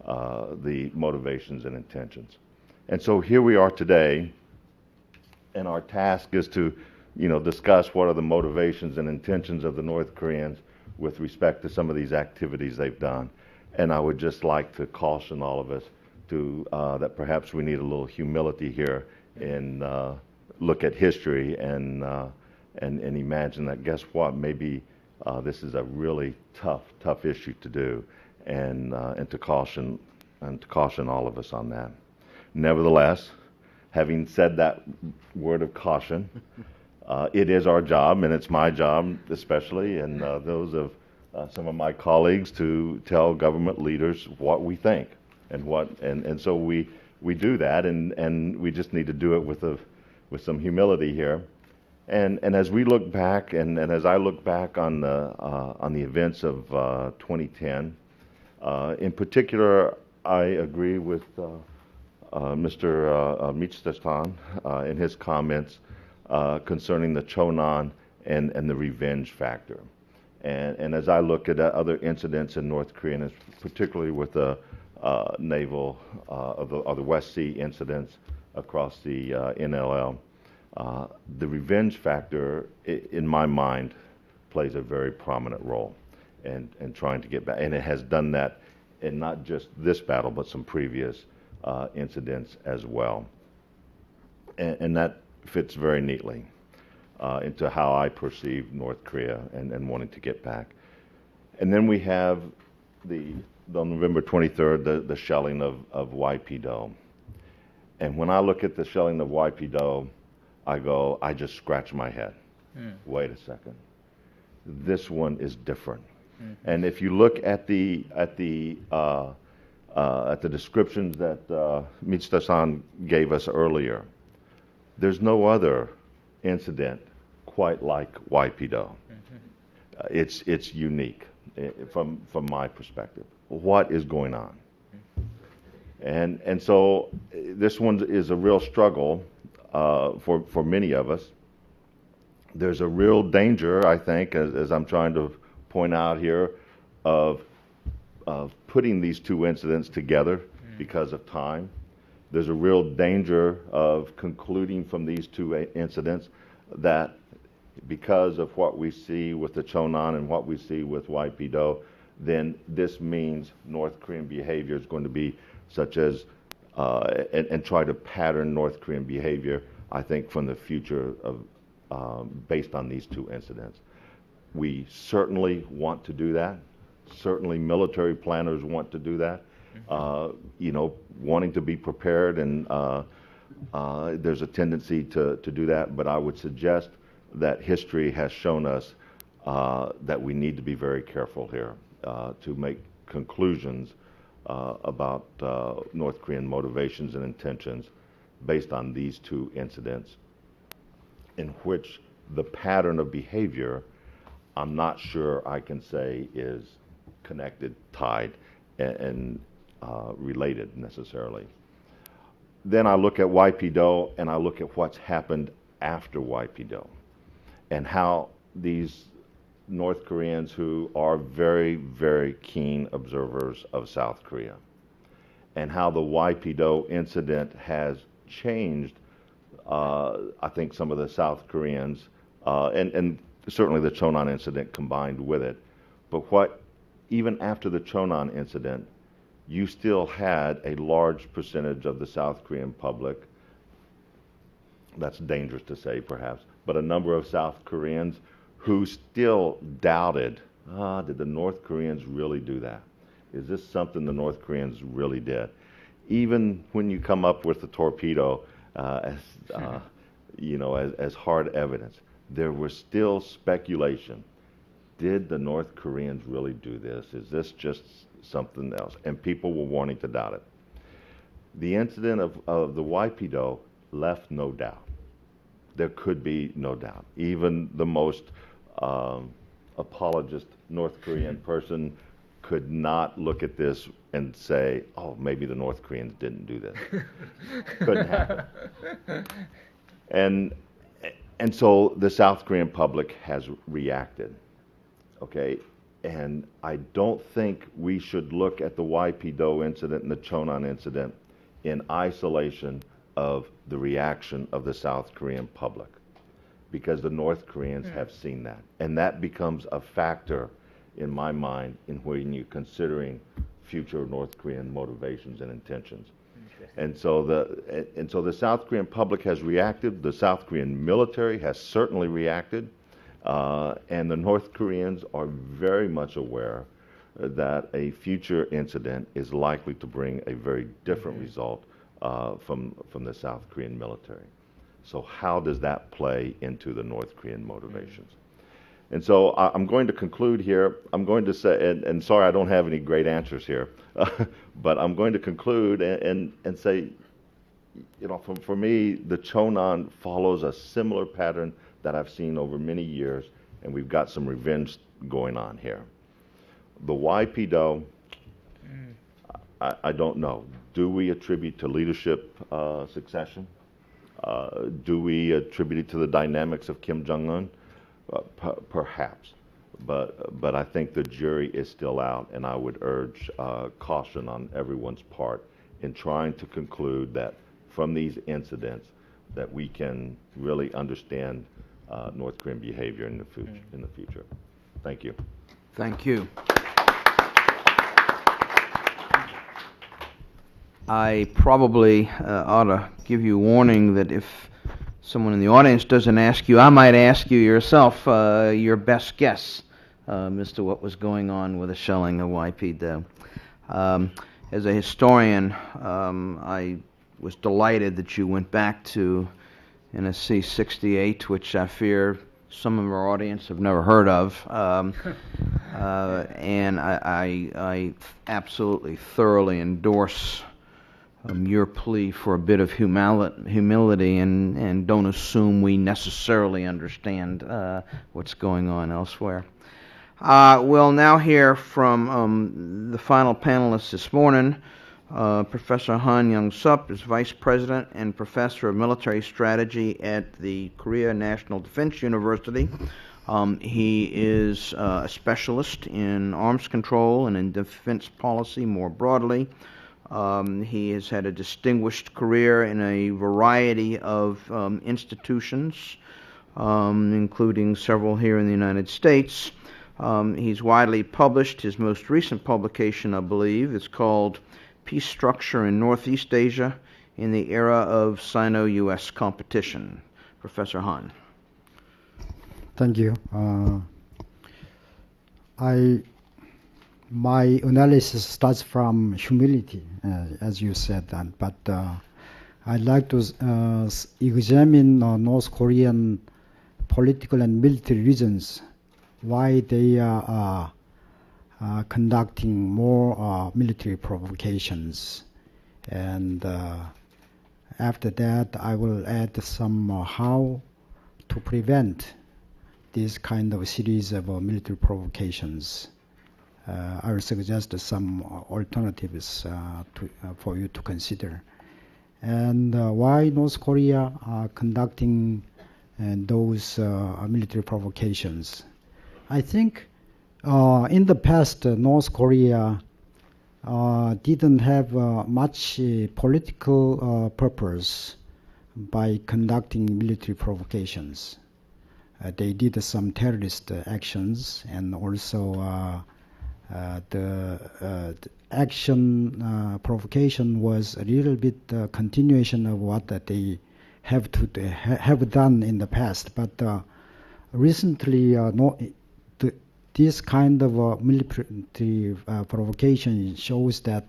F: the motivations and intentions. And so here we are today, and our task is to, discuss what are the motivations and intentions of the North Koreans with respect to some of these activities they've done. And I would just like to caution all of us that perhaps we need a little humility here and look at history and imagine that, guess what, maybe this is a really tough issue to do, and to caution all of us on that. Nevertheless, having said that word of caution, it is our job, and it's my job especially, and those of some of my colleagues, to tell government leaders what we think and so we do that, and we just need to do it with some humility here. And as we look back, and as I look back on the events of 2010, in particular, I agree with Mr. Mitsuta-san in his comments concerning the Chonan and the revenge factor. And as I look at other incidents in North Korea, and particularly with the naval or the West Sea incidents across the NLL, the revenge factor, in my mind, plays a very prominent role in trying to get back. And it has done that in not just this battle, but some previous incidents as well. And that fits very neatly into how I perceive North Korea and wanting to get back. And then we have on November 23rd, the shelling of YP-Do. And when I look at the shelling of YP-Do, I just scratch my head. Wait a second. This one is different. And if you look at the descriptions that Mitsuta-san gave us earlier, there's no other incident quite like YP-Do. It's unique from my perspective. What is going on? And so this one is a real struggle for many of us. There's a real danger, I think, as I'm trying to point out here, of putting these two incidents together because of time. There's a real danger of concluding from these two incidents that because of what we see with the Chonan and what we see with YP-Do, then this means North Korean behavior is going to be such as, and try to pattern North Korean behavior, I think, from the future of, based on these two incidents. We certainly want to do that. Certainly military planners want to do that. Wanting to be prepared, and there's a tendency to do that, but I would suggest that history has shown us that we need to be very careful here to make conclusions about North Korean motivations and intentions based on these two incidents, in which the pattern of behavior I'm not sure I can say is connected, tied, and related necessarily. Then I look at YPDO and I look at what's happened after YPDO and how these North Koreans who are very, very keen observers of South Korea and how the YPDO incident has changed, I think, some of the South Koreans, and certainly the Chonan incident combined with it. But what, even after the Chonan incident, you still had a large percentage of the South Korean public, that's dangerous to say perhaps, but a number of South Koreans who still doubted, did the North Koreans really do that? Is this something the North Koreans really did? Even when you come up with the torpedo as hard evidence, there was still speculation. Did the North Koreans really do this? Is this just something else? And people were wanting to doubt it. The incident of the YPDO left no doubt. There could be no doubt. Even the most apologist North Korean person could not look at this and say, oh, maybe the North Koreans didn't do this. Couldn't happen. And so the South Korean public has reacted, okay? And I don't think we should look at the YPDO incident and the Chonan incident in isolation of the reaction of the South Korean public, because the North Koreans have seen that. And that becomes a factor in my mind in when you're considering future North Korean motivations and intentions. And so the South Korean public has reacted. The South Korean military has certainly reacted. And the North Koreans are very much aware that a future incident is likely to bring a very different result from the South Korean military. So how does that play into the North Korean motivations? And so I'm going to conclude here. I'm going to say, and sorry I don't have any great answers here, but I'm going to conclude and say, for me, the Chonan follows a similar pattern that I've seen over many years, and we've got some revenge going on here. The YPDO, I don't know. Do we attribute to leadership succession? Do we attribute it to the dynamics of Kim Jong-un? Perhaps, but I think the jury is still out, and I would urge caution on everyone's part in trying to conclude that from these incidents that we can really understand North Korean behavior in the future. Thank you.
C: Thank you. I probably ought to give you warning that if someone in the audience doesn't ask you, I might ask you yourself your best guess as to what was going on with the shelling of YPDO. As a historian, I was delighted that you went back to NSC 68, which I fear some of our audience have never heard of. And I absolutely thoroughly endorse your plea for a bit of humility and don't assume we necessarily understand what's going on elsewhere. We'll now hear from the final panelists this morning. Professor Han Young-sup is Vice President and Professor of Military Strategy at the Korea National Defense University. He is a specialist in arms control and in defense policy more broadly. He has had a distinguished career in a variety of institutions, including several here in the United States. He's widely published. His most recent publication, I believe, is called Peace Structure in Northeast Asia in the Era of Sino-U.S. Competition. Professor Han.
G: Thank you. My analysis starts from humility, as you said, but I'd like to examine North Korean political and military reasons why they are conducting more military provocations. And after that, I will add some how to prevent this kind of series of military provocations. I will suggest some alternatives for you to consider. And why North Korea are conducting those military provocations? I think in the past, North Korea didn't have much political purpose by conducting military provocations. They did some terrorist actions, and also the action provocation was a little bit continuation of what they have done in the past. But recently, this kind of military provocation shows that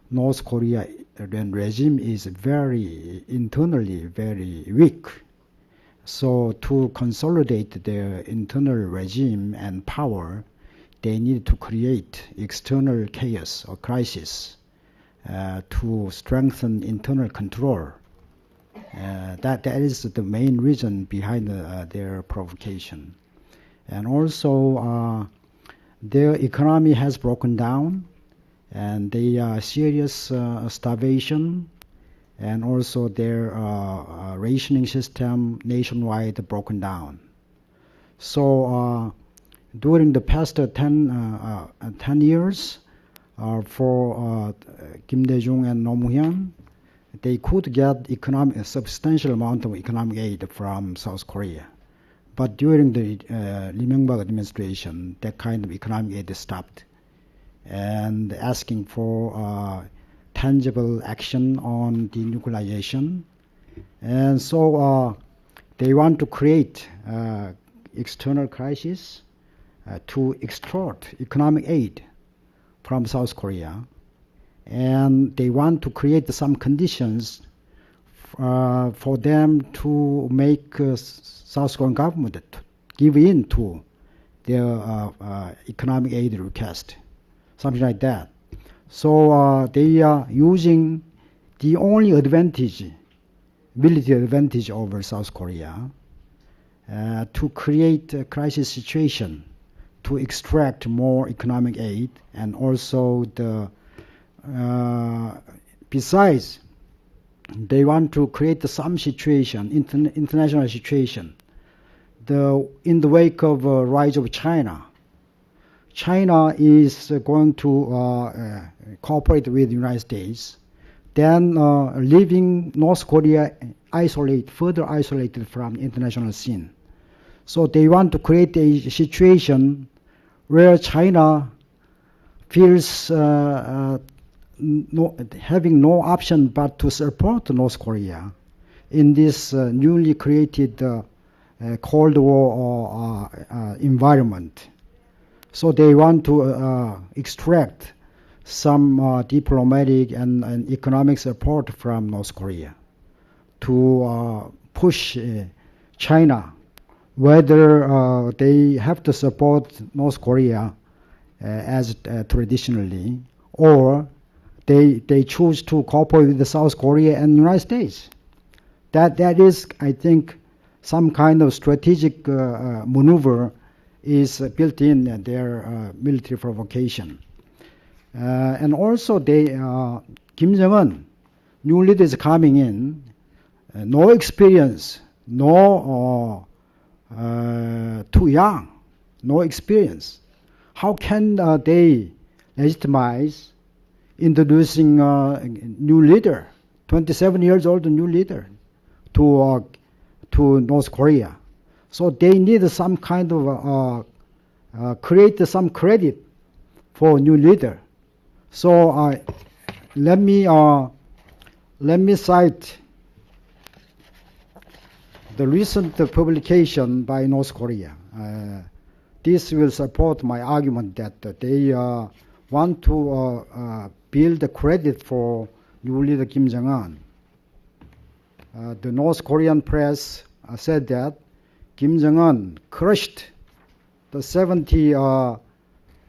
G: North Korea regime is internally very weak. So to consolidate their internal regime and power, they need to create external chaos or crisis to strengthen internal control. That is the main reason behind their provocation. And also, their economy has broken down, and they are serious starvation, and also their rationing system nationwide broken down. So during the past 10 years, for Kim Dae-jung and Roh Moo-hyun, they could get a substantial amount of economic aid from South Korea. But during the Lee Myung-bak administration, that kind of economic aid stopped, and asking for tangible action on denuclearization. And so they want to create external crisis to extort economic aid from South Korea. And they want to create some conditions for them to make South Korean government give in to their economic aid request, something like that. So they are using the only advantage, military advantage over South Korea, to create a crisis situation, to extract more economic aid, and also besides, they want to create some situation, international situation. In the wake of rise of China, China is going to cooperate with the United States, then leaving North Korea further isolated from the international scene. So they want to create a situation where China feels having no option but to support North Korea in this newly created Cold War environment. So they want to extract some diplomatic and economic support from North Korea to push China, whether they have to support North Korea as traditionally, or they choose to cooperate with South Korea and United States. That is, I think, some kind of strategic maneuver is built in their military provocation. And also Kim Jong-un, new leaders coming in, no experience, too young, no experience. How can they legitimize introducing a new leader, 27 years old new leader, to North Korea? So they need some kind of create some credit for new leader. So let me cite the recent publication by North Korea. This will support my argument that they want to build a credit for new leader Kim Jong-un. The North Korean press said that Kim Jong-un crushed the 70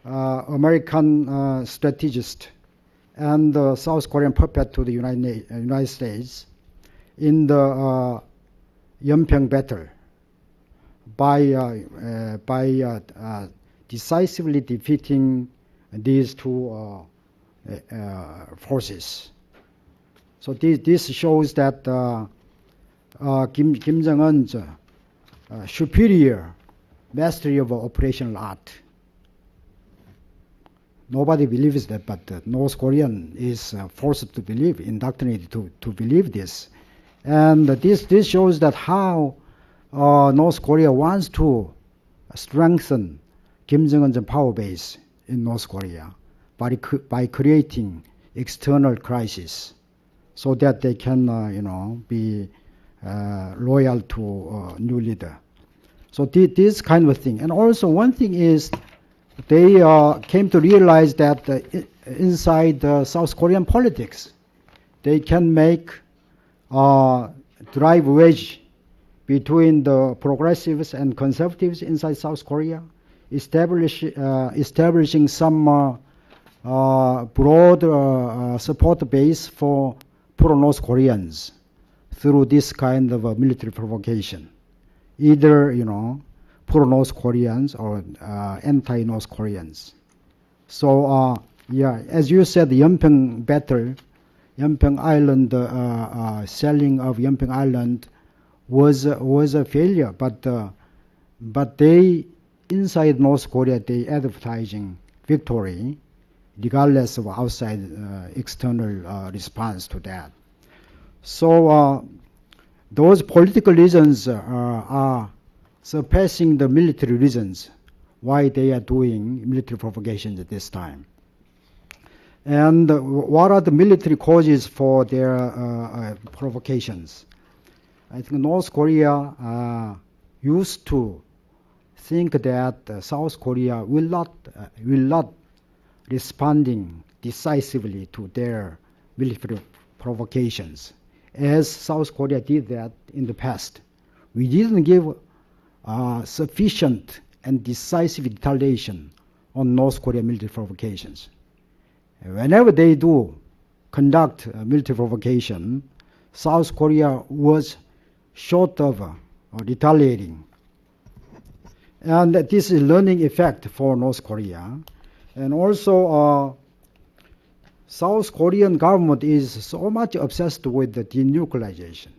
G: American strategist and the South Korean puppet to the United States in the Yeonpyeong battle. by decisively defeating these two forces. So this shows that Kim Jong-un's superior mastery of operational art. Nobody believes that, but North Korean is forced to believe, indoctrinated to believe this. And this shows that how North Korea wants to strengthen Kim Jong-un's power base in North Korea by creating external crisis, so that they can, be loyal to new leader. So this kind of thing. And also one thing is they came to realize that inside South Korean politics, they can make drive wedge between the progressives and conservatives inside South Korea, establishing some broad support base for pro-North Koreans through this kind of military provocation, either pro-North Koreans or anti-North Koreans. So as you said, the Yeonpyeong battle, Yeonpyeong Island, selling of Yeonpyeong Island was a failure, but they inside North Korea they advertising victory, regardless of outside external response to that. So those political reasons are surpassing the military reasons why they are doing military provocations at this time. And what are the military causes for their provocations? I think North Korea used to think that South Korea will not responding decisively to their military provocations, as South Korea did that in the past. We didn't give sufficient and decisive retaliation on North Korea military provocations. Whenever they do conduct military provocation, South Korea was short of retaliating. And this is learning effect for North Korea. And also, South Korean government is so much obsessed with the denuclearization,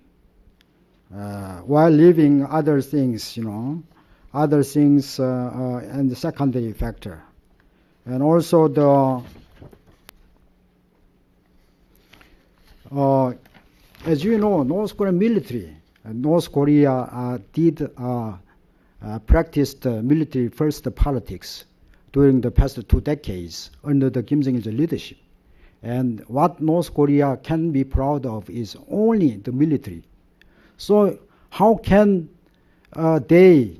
G: while leaving other things, and the secondary factor. And also as you know, North Korean military, North Korea did practiced military first politics during the past 2 decades under the Kim Jong-il's leadership. And what North Korea can be proud of is only the military. So how can they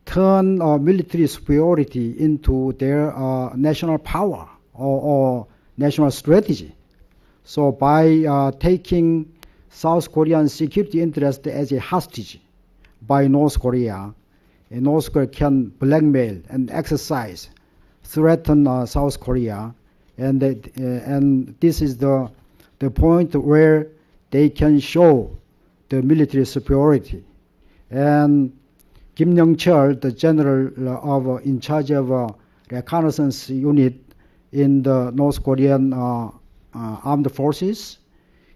G: turn military superiority into their national power or national strategy? So by taking South Korean security interest as a hostage by North Korea, and North Korea can blackmail and exercise, threaten South Korea, and this is the point where they can show the military superiority. And Kim Young-chul, the general in charge of reconnaissance unit in the North Korean armed forces,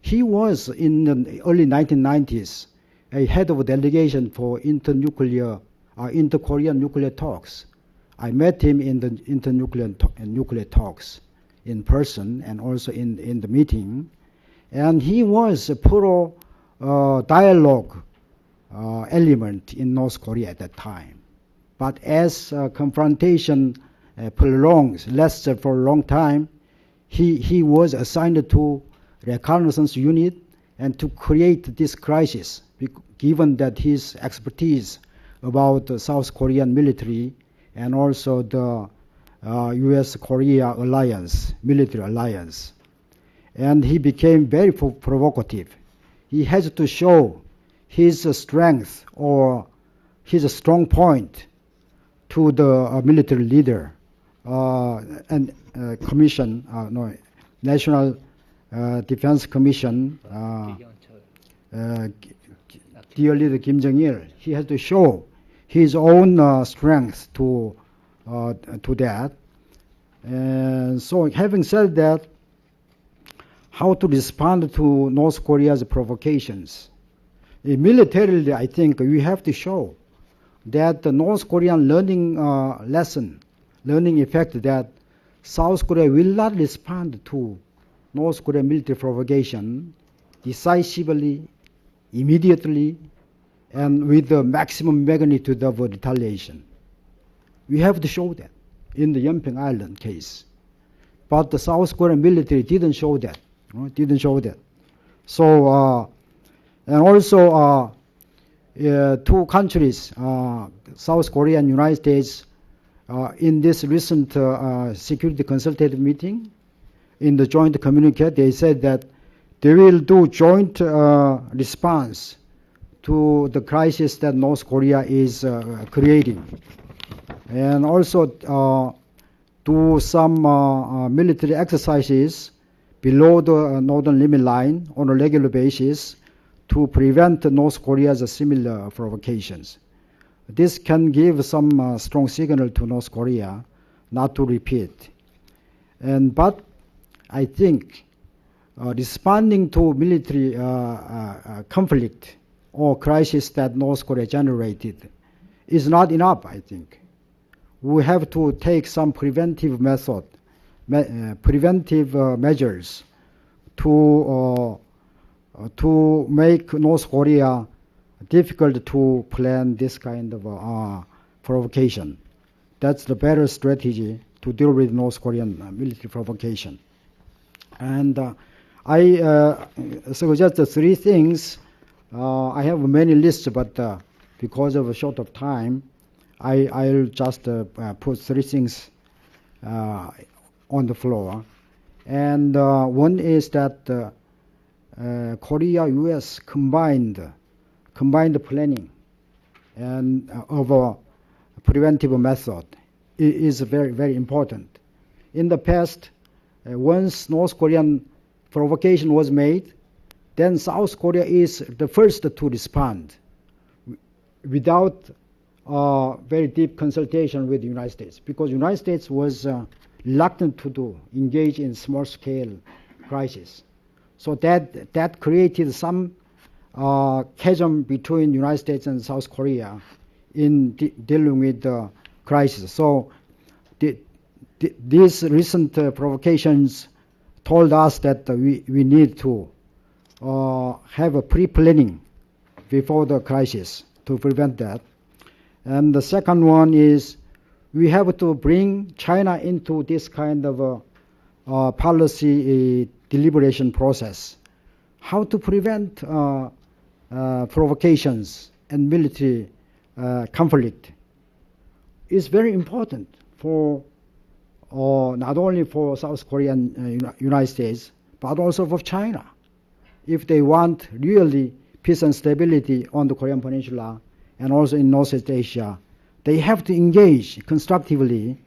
G: he was in the early 1990s a head of a delegation for inter-Korean nuclear talks. I met him in the nuclear talks in person and also in the meeting, and he was a pro dialogue element in North Korea at that time. But as confrontation lasted for a long time, he was assigned to reconnaissance unit and to create this crisis, given that his expertise about the South Korean military and also the U.S.-Korea alliance, military alliance. And he became very provocative. He has to show his strength or his strong point to the military leader and National Defense Commission, dear leader Kim Jong-il. He has to show his own strength to that. And so, having said that, how to respond to North Korea's provocations? Militarily, I think we have to show that the North Korean learning effect that South Korea will not respond to North Korean military provocation decisively, immediately, and with the maximum magnitude of retaliation. We have to show that in the Yeonpyeong Island case. But the South Korean military didn't show that. So, and also two countries, South Korea and United States, in this recent security consultative meeting, in the joint communique, they said that they will do joint response to the crisis that North Korea is creating, and also do some military exercises below the northern limit line on a regular basis to prevent North Korea's similar provocations. This can give some strong signal to North Korea not to repeat. But I think responding to military conflict or crisis that North Korea generated is not enough, I think. We have to take some preventive measures to make North Korea difficult to plan this kind of provocation. That's the better strategy to deal with North Korean military provocation. And I suggest three things. I have many lists, but because of a short of time, I'll just put three things on the floor. And one is that Korea-U.S. combined planning and of a preventive method is very, very important. In the past, once North Korean provocation was made, then South Korea is the first to respond without very deep consultation with the United States, because the United States was reluctant to engage in small-scale crisis. So that created some chasm between the United States and South Korea in dealing with the crisis. So these recent provocations told us that we need to have a pre-planning before the crisis to prevent that. And the second one is we have to bring China into this kind of policy deliberation process. How to prevent provocations and military conflict is very important for not only for South Korea and United States, but also for China. If they want really peace and stability on the Korean Peninsula and also in Northeast Asia, they have to engage constructively,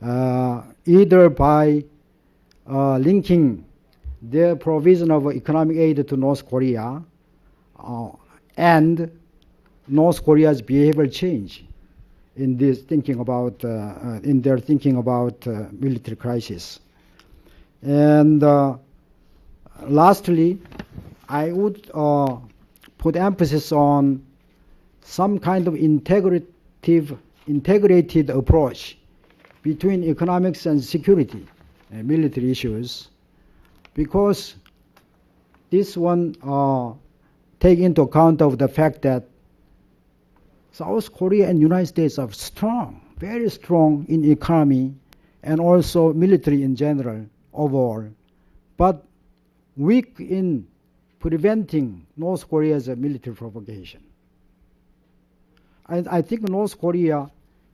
G: either by linking their provision of economic aid to North Korea and North Korea's behavioral change in this thinking about in their thinking about military crisis. And lastly, I would put emphasis on some kind of integrated approach between economics and security, military issues, because this one take into account of the fact that South Korea and United States are strong, very strong in economy and also military in general overall, but weak in preventing North Korea's military provocation. And I think North Korea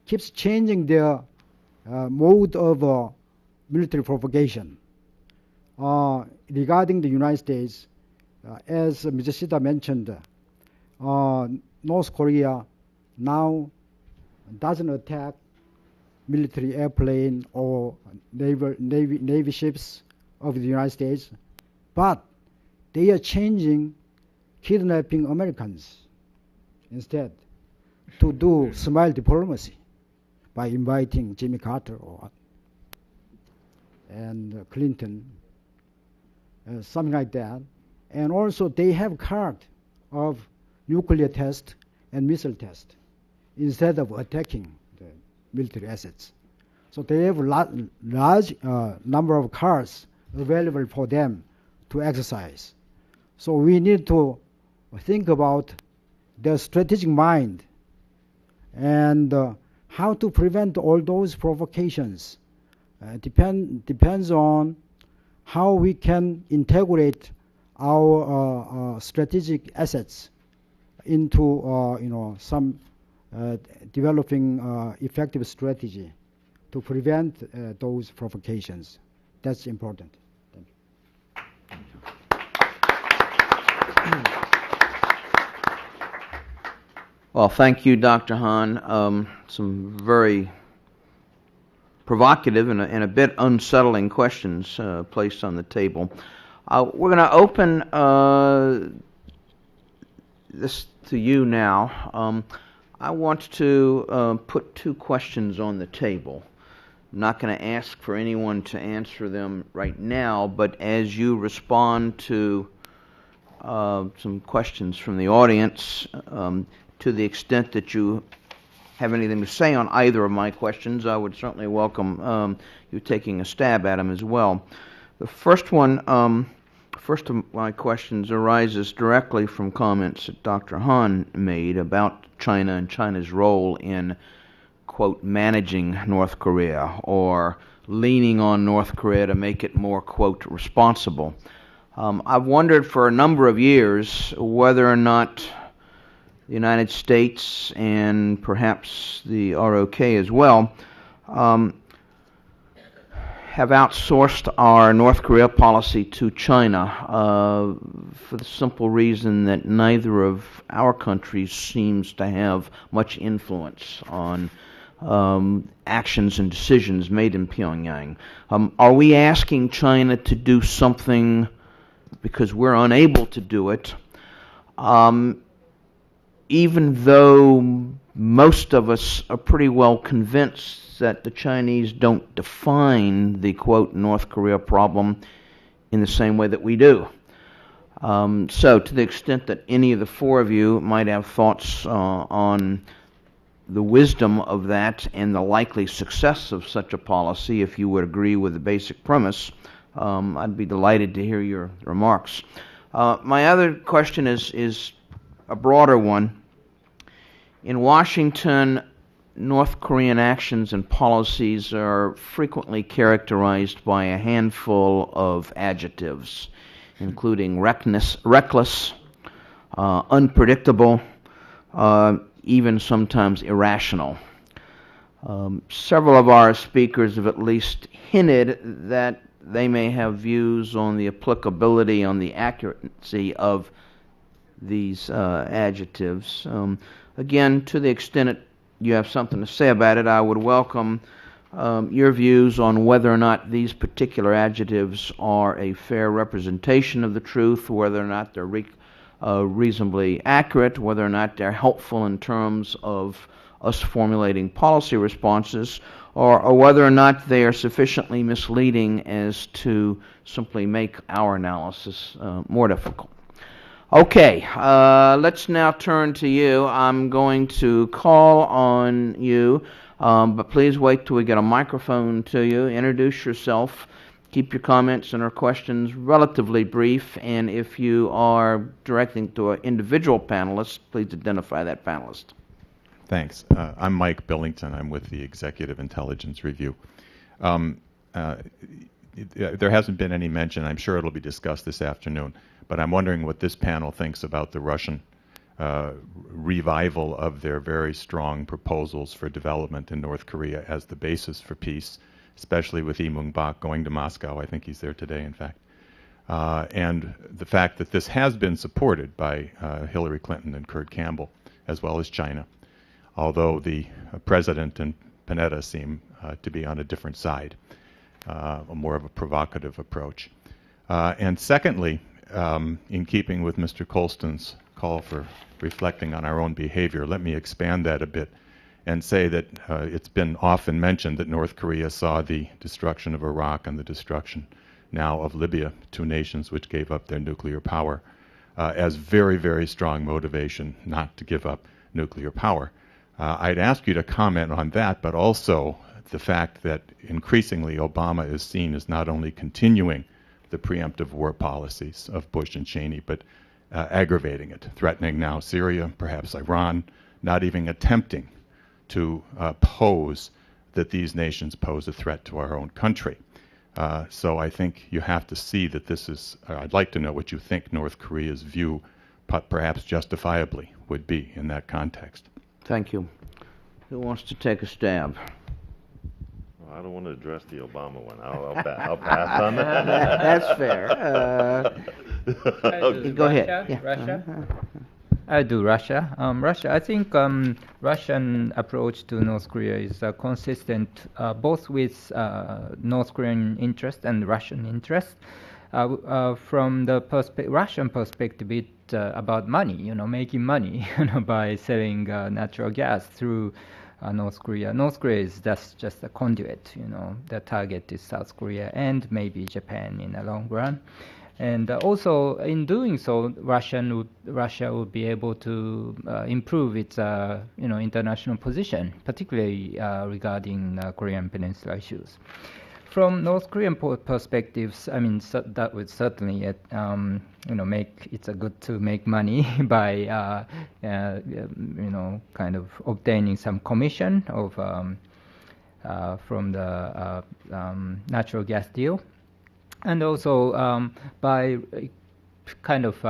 G: keeps changing their mode of military provocation. Regarding the United States, as Mr. Shida mentioned, North Korea now doesn't attack military airplane or navy ships of the United States, but they are changing kidnapping Americans instead. to do smile diplomacy by inviting Jimmy Carter and Clinton, something like that. And also they have card of nuclear test and missile test instead of attacking the military assets. So they have large number of cards available for them to exercise. So we need to think about their strategic mind and how to prevent all those provocations. Depends on how we can integrate our strategic assets into some developing effective strategy to prevent those provocations. That's important. Thank you.
C: Well, thank you, Dr. Han. Some very provocative and a bit unsettling questions placed on the table. We're going to open this to you now. I want to put two questions on the table. I'm not going to ask for anyone to answer them right now, but as you respond to some questions from the audience, to the extent that you have anything to say on either of my questions, I would certainly welcome you taking a stab at them as well. The first one, first of my questions arises directly from comments that Dr. Han made about China and China's role in, quote, managing North Korea or leaning on North Korea to make it more, quote, responsible. I've wondered for a number of years whether or not the United States and perhaps the ROK as well have outsourced our North Korea policy to China for the simple reason that neither of our countries seems to have much influence on actions and decisions made in Pyongyang. Are we asking China to do something because we're unable to do it, even though most of us are pretty well convinced that the Chinese don't define the, quote, North Korea problem in the same way that we do? So to the extent that any of the four of you might have thoughts on the wisdom of that and the likely success of such a policy, if you would agree with the basic premise, I'd be delighted to hear your remarks. My other question is a broader one. In Washington, North Korean actions and policies are frequently characterized by a handful of adjectives, including reckless, unpredictable, even sometimes irrational. Several of our speakers have at least hinted that they may have views on the applicability, on the accuracy of these adjectives. Again, to the extent you have something to say about it, I would welcome your views on whether or not these particular adjectives are a fair representation of the truth, whether or not they're reasonably accurate, whether or not they're helpful in terms of us formulating policy responses, or whether or not they are sufficiently misleading as to simply make our analysis more difficult. Okay, let's now turn to you. I'm going to call on you, but please wait till we get a microphone to you. Introduce yourself. Keep your comments and our questions relatively brief, and if you are directing to an individual panelist, please identify that panelist.
H: Thanks. I'm Mike Billington. I'm with the Executive Intelligence Review. There hasn't been any mention, I'm sure it'll be discussed this afternoon, but I'm wondering what this panel thinks about the Russian revival of their very strong proposals for development in North Korea as the basis for peace, especially with Lee Myung-bak going to Moscow. I think he's there today, in fact. And the fact that this has been supported by Hillary Clinton and Kurt Campbell, as well as China, although the president and Panetta seem to be on a different side, more of a provocative approach. And secondly, in keeping with Mr. Colston's call for reflecting on our own behavior. Let me expand that a bit and say that it's been often mentioned that North Korea saw the destruction of Iraq and the destruction now of Libya, two nations which gave up their nuclear power, as very, very strong motivation not to give up nuclear power. I'd ask you to comment on that, but also the fact that increasingly Obama is seen as not only continuing the preemptive war policies of Bush and Cheney, but aggravating it, threatening now Syria, perhaps Iran, not even attempting to pose that these nations pose a threat to our own country. So I think you have to see that this is, I'd like to know what you think North Korea's view, perhaps justifiably, would be in that context.
C: Thank you. Who wants to take a stab?
F: Well, I don't want to address the Obama one. I'll pass on that.
C: That's fair. Go ahead. Yeah.
D: Russia? I do Russia. Russia. I think Russian approach to North Korea is consistent both with North Korean interest and Russian interest. From the Russian perspective, it's about money. Making money by selling natural gas through North Korea. North Korea is just a conduit. The target is South Korea and maybe Japan in the long run. And also, in doing so, Russia would be able to improve its international position, particularly regarding Korean Peninsula issues. From North Korean perspectives, I mean, that would certainly make it's good to make money by kind of obtaining some commission of from the natural gas deal. And also by kind of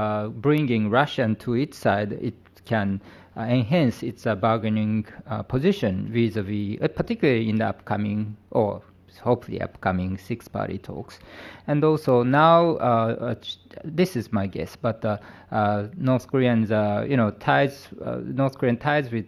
D: bringing Russia to its side, it can enhance its bargaining position vis-a-vis, particularly in the upcoming, or hopefully upcoming, six-party talks. And also now, this is my guess, but North Korean ties with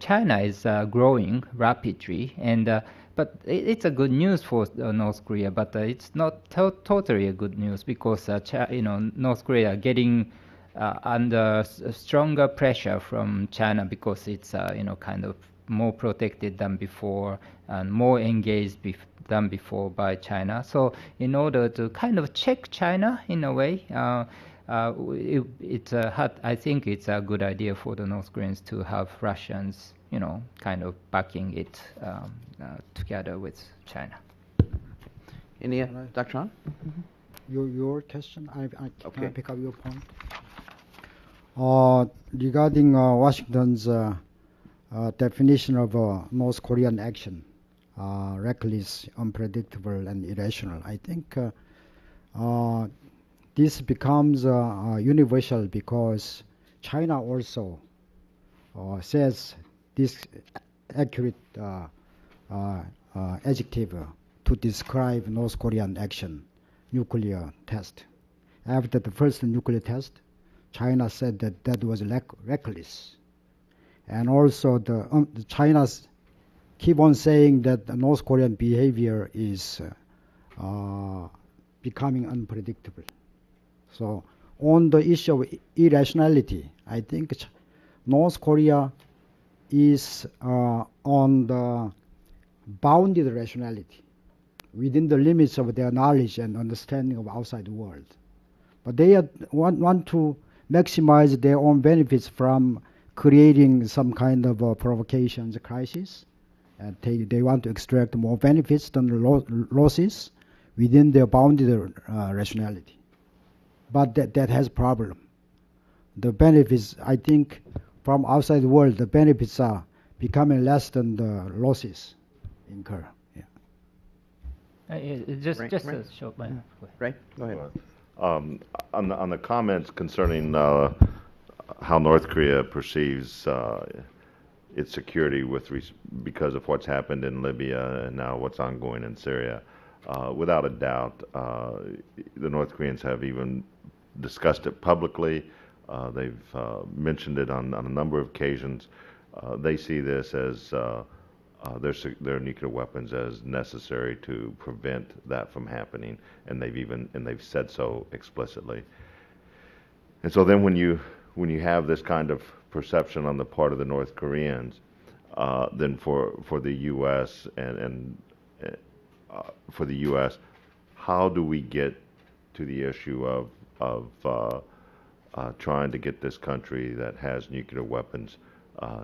D: China is growing rapidly, and but it's a good news for North Korea, but it's not totally a good news because North Korea getting under stronger pressure from China because it's kind of more protected than before and more engaged than before by China. So in order to kind of check China in a way, I think it's a good idea for the North Koreans to have Russians kind of backing it together with China.
C: Any, Dr. Han?
G: Your question, I
C: Okay.
G: can I pick up your point? Regarding Washington's definition of North Korean action, reckless, unpredictable, and irrational, I think this becomes universal because China also says this accurate adjective to describe North Korean action, nuclear test. After the first nuclear test, China said that was reckless. And also the China's keep on saying that the North Korean behavior is becoming unpredictable. So on the issue of irrationality, I think North Korea is on the bounded rationality within the limits of their knowledge and understanding of outside world. But they want to maximize their own benefits from creating some kind of provocations, crisis. And they want to extract more benefits than losses within their bounded rationality. But that has problem. The benefits, I think, from outside the world, the benefits are becoming less than the losses incur. Yeah.
D: Just
C: Right.
D: a short one.
C: Right? Go ahead.
F: On the comments concerning how North Korea perceives its security because of what's happened in Libya and now what's ongoing in Syria, without a doubt, the North Koreans have even discussed it publicly. They've mentioned it on a number of occasions. They see this as their nuclear weapons as necessary to prevent that from happening, and they've said so explicitly. And so then when you when you have this kind of perception on the part of the North Koreans, then for the U.S. and for the U.S., how do we get to the issue of trying to get this country that has nuclear weapons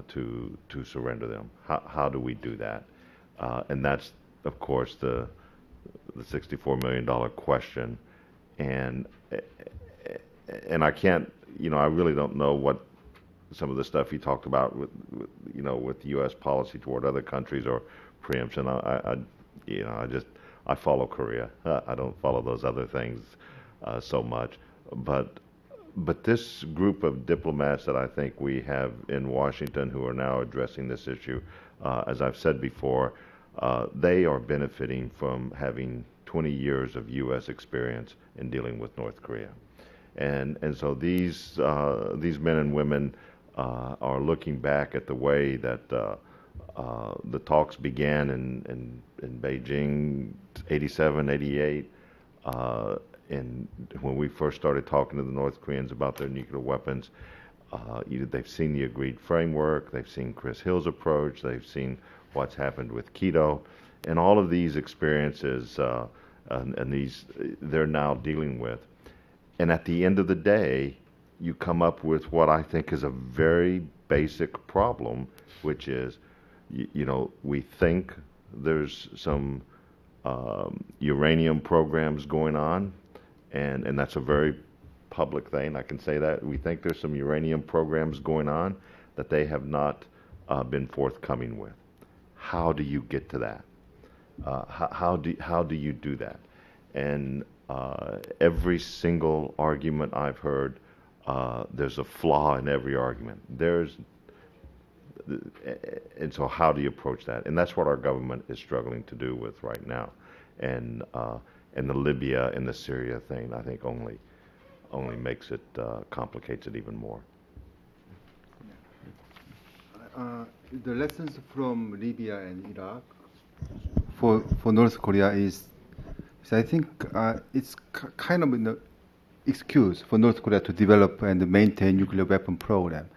F: to surrender them? How do we do that? And that's, of course, the $64 million question. And I can't, I really don't know what some of the stuff he talked about with U.S. policy toward other countries or preemption. I follow Korea. I don't follow those other things so much. But this group of diplomats that I think we have in Washington who are now addressing this issue, as I've said before, they are benefiting from having 20 years of U.S. experience in dealing with North Korea. And so these men and women are looking back at the way that the talks began in Beijing, 87, 88, and when we first started talking to the North Koreans about their nuclear weapons. They've seen the agreed framework, they've seen Chris Hill's approach, they've seen what's happened with Quito, and all of these experiences and these they're now dealing with. And at the end of the day, you come up with what I think is a very basic problem, which is, we think there's some uranium programs going on, and that's a very public thing. I can say that. We think there's some uranium programs going on that they have not been forthcoming with. How do you get to that? How do you do that? And every single argument I've heard, there's a flaw in every argument. And so how do you approach that? And that's what our government is struggling to do with right now. And the Libya and the Syria thing, I think, only makes it complicates it even more.
E: The lessons from Libya and Iraq for North Korea is I think it's kind of an excuse for North Korea to develop and maintain nuclear weapon program.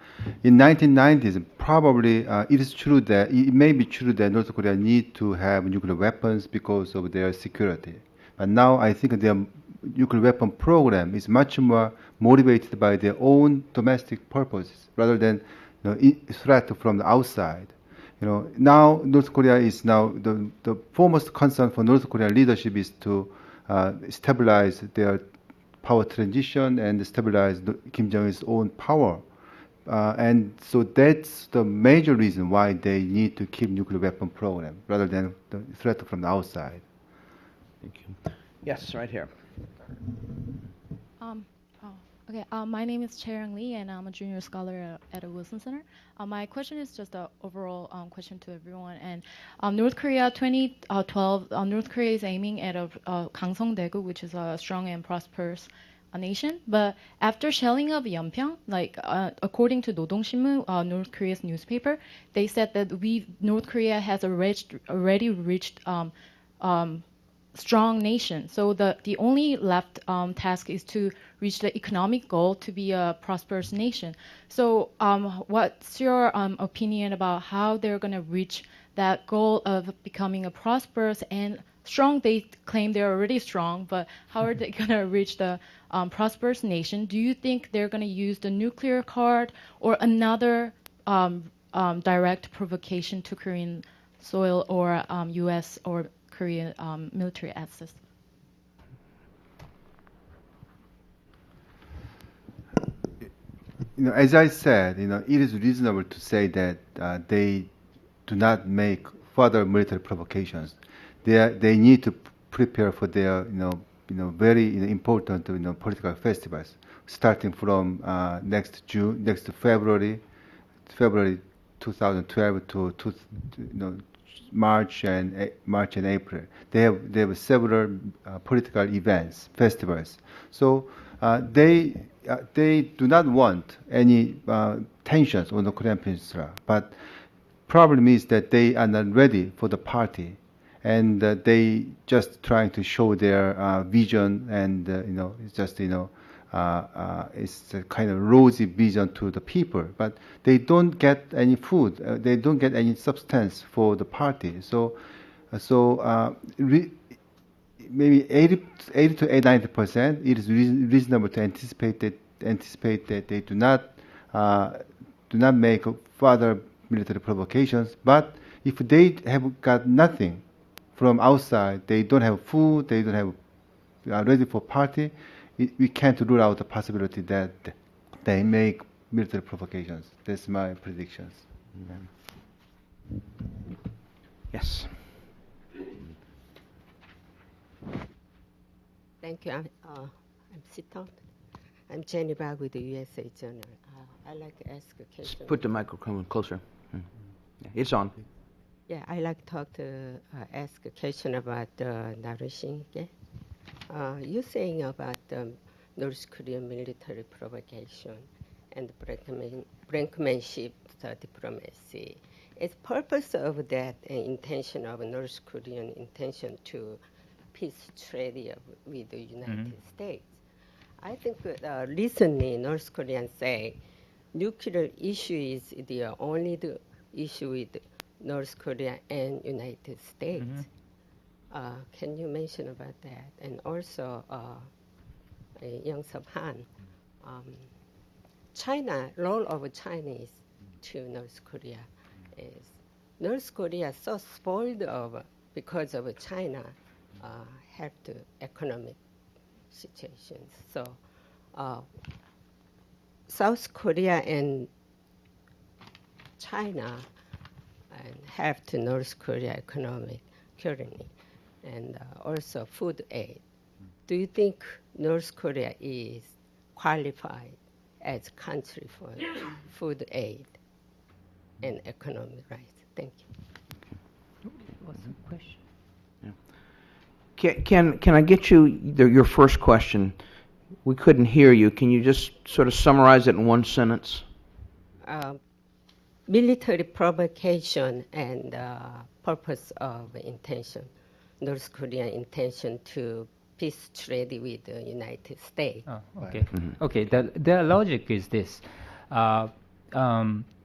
E: In 1990s, probably it may be true that North Korea need to have nuclear weapons because of their security. But now I think their nuclear weapon program is much more motivated by their own domestic purposes rather than threat from the outside. Now North Korea is now the foremost concern for North Korean leadership is to stabilize their power transition and stabilize Kim Jong-il's own power. And so that's the major reason why they need to keep nuclear weapon program rather than the threat from the outside.
C: Thank you. Yes, right here.
I: Okay, my name is Chae-Young Lee, and I'm a junior scholar at the Wilson Center. My question is just an overall question to everyone. And North Korea 2012, North Korea is aiming at a Gangseong-daegu, which is a strong and prosperous nation. But after shelling of Yeonpyeong, according to Nodongshinmun, North Korea's newspaper, they said that North Korea has already reached strong nation. So the only left task is to reach the economic goal to be a prosperous nation. So what's your opinion about how they're going to reach that goal of becoming a prosperous and strong? They claim they're already strong, but how are they going to reach the prosperous nation? Do you think they're going to use the nuclear card or another direct provocation to Korean soil or U.S. or Korean military access?
E: As I said, it is reasonable to say that they do not make further military provocations. They need to prepare for their, very important, political festivals, starting from next February 2012 to March and April. They have several political events, festivals. So they do not want any tensions on the Korean Peninsula. But problem is that they are not ready for the party, and they just trying to show their vision and it's a kind of rosy vision to the people, but they don't get any food, they don't get any substance for the party. Maybe 80 to 90%, it is reasonable to anticipate that they do not make further military provocations. But if they have got nothing from outside, they don't have food, they don't have ready for party, we can't rule out the possibility that they make military provocations. That's my predictions.
C: Yes.
J: Thank you. I'm sit down. I'm Jenny Bag with the USA Journal. I'd like to ask a question.
C: Just put the microphone closer. Yeah, it's on.
J: Yeah, I'd like to ask a question about nourishing. You're saying about North Korean military provocation and brinkmanship diplomacy. Is purpose of that intention of North Korean intention to peace treaty with the United States? I think recently North Koreans say nuclear issue is the only issue with North Korea and United States. Can you mention about that? And also, Young Sub-han, China, role of Chinese to North Korea is North Korea so spoiled because of China have the economic situations. So South Korea and China have to North Korea economic currently, and also food aid. Do you think North Korea is qualified as a country for food aid and economic rights? Thank you.
A: What's the question?
C: Can I get you your first question? We couldn't hear you. Can you just sort of summarize it in one sentence?
J: Military provocation and purpose of intention, North Korean intention to peace treaty with the United States.
D: Oh, okay. Okay, their logic is this.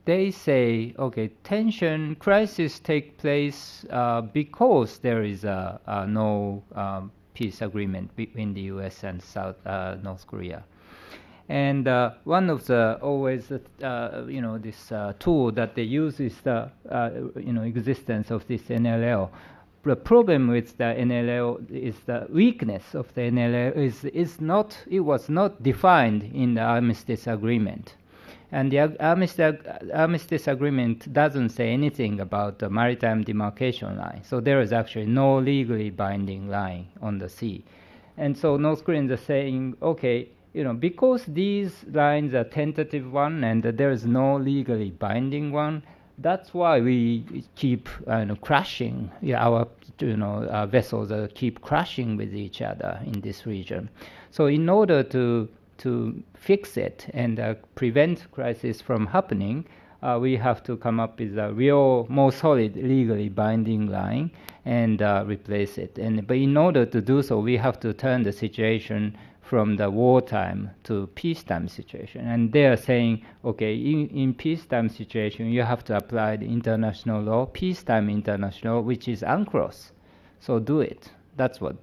D: They say, okay, tension, crisis take place because there is no peace agreement between the U.S. and North Korea. And one of the always, this tool that they use is the, existence of this NLL. The problem with the NLL is the weakness of the NLL it was not defined in the armistice agreement. And the armistice agreement doesn't say anything about the maritime demarcation line. So there is actually no legally binding line on the sea. And so North Koreans are saying, okay, because these lines are tentative one and there is no legally binding one, that's why we keep crashing. Our vessels keep crashing with each other in this region. So in order to fix it and prevent crisis from happening, we have to come up with a real, more solid, legally binding line and replace it. But in order to do so, we have to turn the situation from the wartime to peacetime situation. And they are saying, okay, in peacetime situation, you have to apply the international law, peacetime international law, which is UNCLOS. So do it. That's what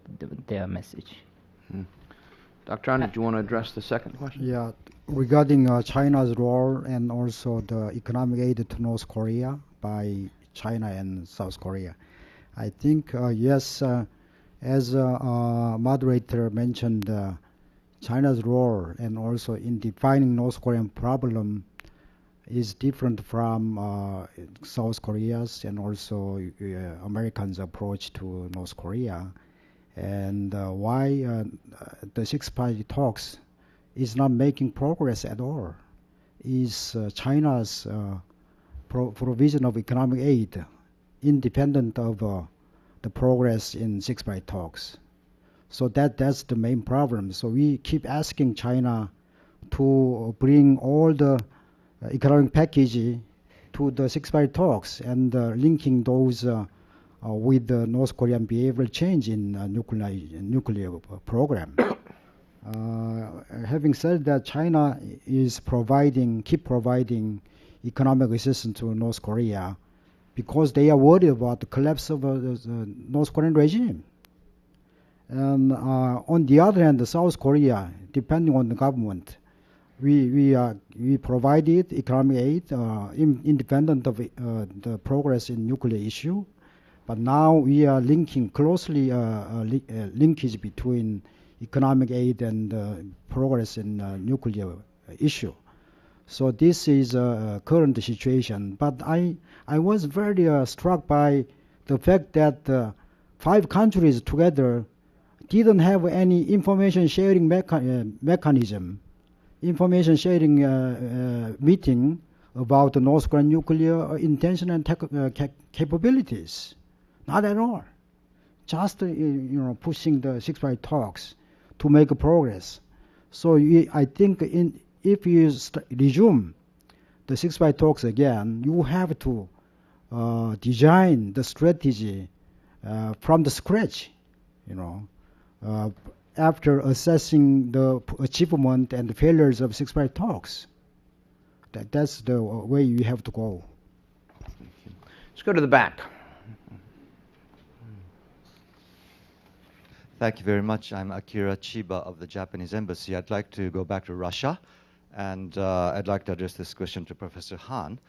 D: their message.
C: Dr. An, do you want to address the second question?
G: Yeah, regarding China's role and also the economic aid to North Korea by China and South Korea. I think, yes, as moderator mentioned, China's role and also in defining North Korean problem is different from South Korea's and also Americans' approach to North Korea. And why the six-party talks is not making progress at all is China's provision of economic aid independent of the progress in six-party talks. So that's the main problem. So we keep asking China to bring all the economic package to the six-party talks and linking those with the North Korean behavioral change in nuclear program. Having said that, China is keep providing economic assistance to North Korea because they are worried about the collapse of the North Korean regime. And on the other hand, the South Korea, depending on the government, we provided economic aid independent of the progress in nuclear issue. But now we are linking closely linkage between economic aid and progress in nuclear issue. So this is a current situation. But I was very struck by the fact that 5 countries together didn't have any information sharing mechanism, information sharing meeting about the North Korean nuclear intention and capabilities. Not at all. Just pushing the 6-5 talks to make progress. So I think if you resume the 6-5 talks again, you have to design the strategy from the scratch. After assessing the achievement and the failures of 6-5 talks. That's the way you have to go.
C: Let's go to the back.
K: Thank you very much. I'm Akira Chiba of the Japanese Embassy. I'd like to go back to Russia, and I'd like to address this question to Professor Han.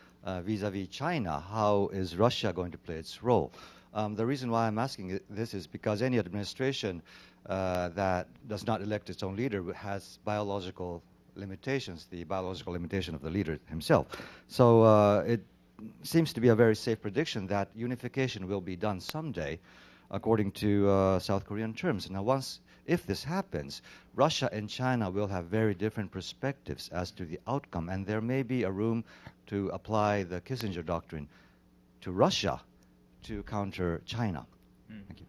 K: Vis-a-vis China, how is Russia going to play its role? The reason why I'm asking this is because any administration that does not elect its own leader has biological limitations, the biological limitation of the leader himself. So it seems to be a very safe prediction that unification will be done someday according to South Korean terms. Now, if this happens, Russia and China will have very different perspectives as to the outcome, and there may be a room to apply the Kissinger doctrine to Russia to counter China. Thank you.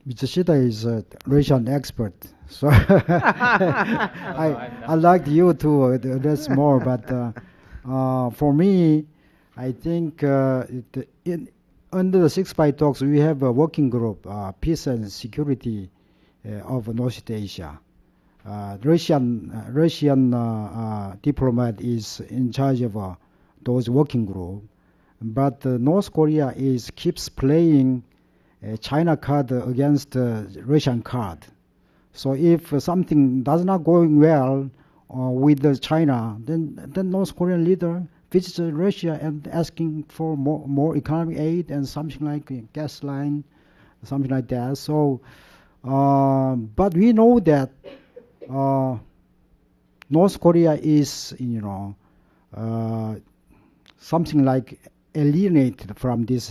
G: Mr. Shida is a Russian expert, so I'd like you to address more, but for me, I think under the 6-5 talks, we have a working group, Peace and Security of North Asia. Russian diplomat is in charge of those working group, but North Korea keeps playing China card against Russian card. So if something does not going well with China, then North Korean leader visits Russia and asking for more economic aid and something like a gas line, something like that. So, but we know that North Korea is, something like alienated from this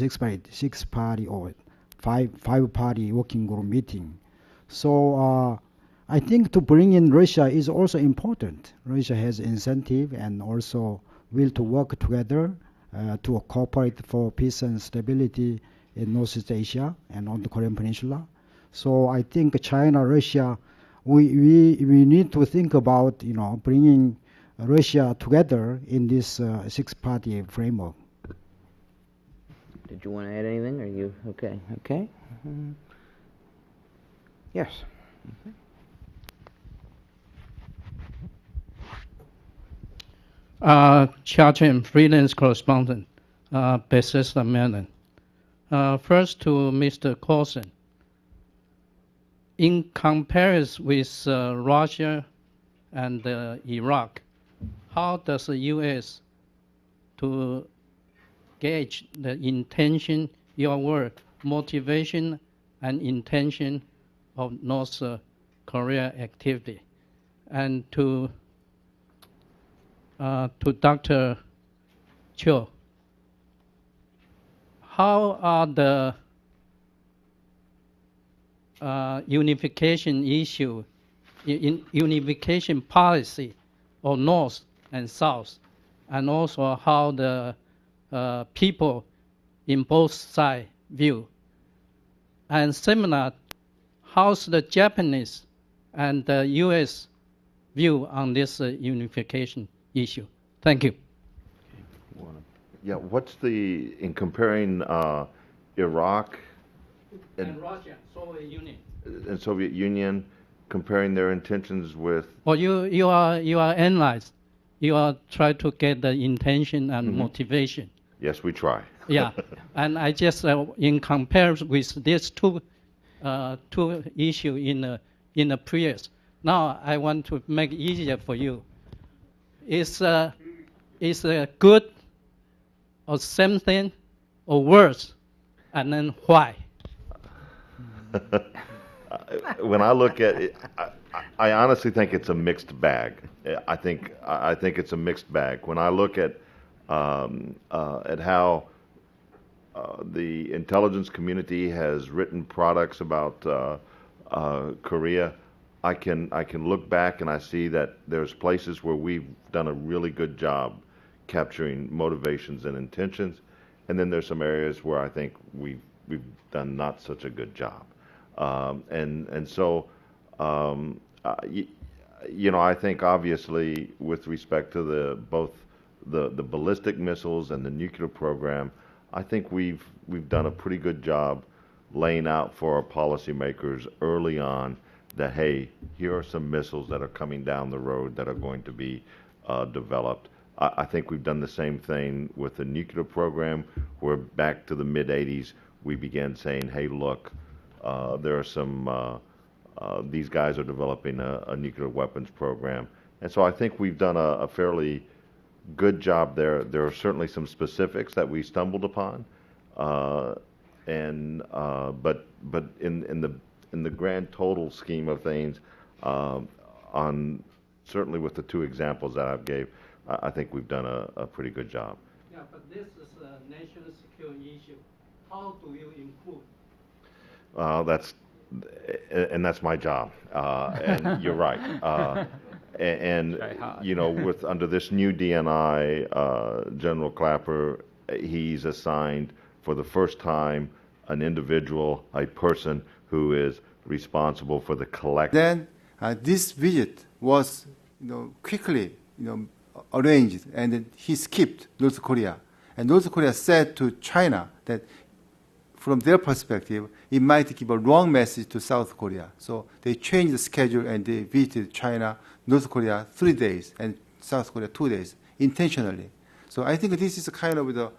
G: six-party or five-party working group meeting. So I think to bring in Russia is also important. Russia has incentive and also will to work together to cooperate for peace and stability in Northeast Asia and on the Korean Peninsula. So I think China, Russia, we need to think about bringing Russia together in this six-party framework.
C: Did you want to add anything? Are you okay? Okay. Yes.
L: Chia Chen, freelance correspondent, Bethesda, Maryland. First to Mr. Coulson. In comparison with Russia and Iraq, how does the U.S. to gauge the intention, your work, motivation, and intention of North Korea activity? And to Dr. Cho, how are the unification issue, unification policy of North and South, and also how the people in both sides view? And similar, how's the Japanese and the U.S. view on this unification issue? Thank you.
F: Yeah, in comparing Iraq
L: and Russia, Soviet Union.
F: And Soviet Union comparing their intentions with.
L: Well, you are analyzed. You are try to get the intention and motivation.
F: Yes, we try.
L: Yeah, and I just in comparison with these two issue in the previous. Now I want to make it easier for you. Is good or same thing or worse, and then why?
F: When I look at it, I honestly think it's a mixed bag. I think it's a mixed bag. When I look at how the intelligence community has written products about Korea, I can look back and I see that there's places where we've done a really good job capturing motivations and intentions, and then there's some areas where I think we've done not such a good job. I think obviously with respect to both the ballistic missiles and the nuclear program, I think we've done a pretty good job laying out for our policymakers early on that, hey, here are some missiles that are coming down the road that are going to be developed. I think we've done the same thing with the nuclear program, where back to the mid-'80s we began saying, hey, look, there are some, these guys are developing a nuclear weapons program. And so I think we've done a fairly good job there. There are certainly some specifics that we stumbled upon, but in the grand total scheme of things, certainly with the two examples that I've gave, I think we've done a pretty good job.
L: Yeah, but this is a national security issue. How do you improve?
F: That's my job, and you're right. With under this new DNI, General Clapper, he's assigned for the first time an individual, a person who is responsible for the collection.
E: Then this visit was, quickly, arranged, and then he skipped North Korea, and North Korea said to China that, from their perspective, it might give a wrong message to South Korea. So they changed the schedule and they visited China, North Korea 3 days, and South Korea 2 days, intentionally. So I think this is kind of the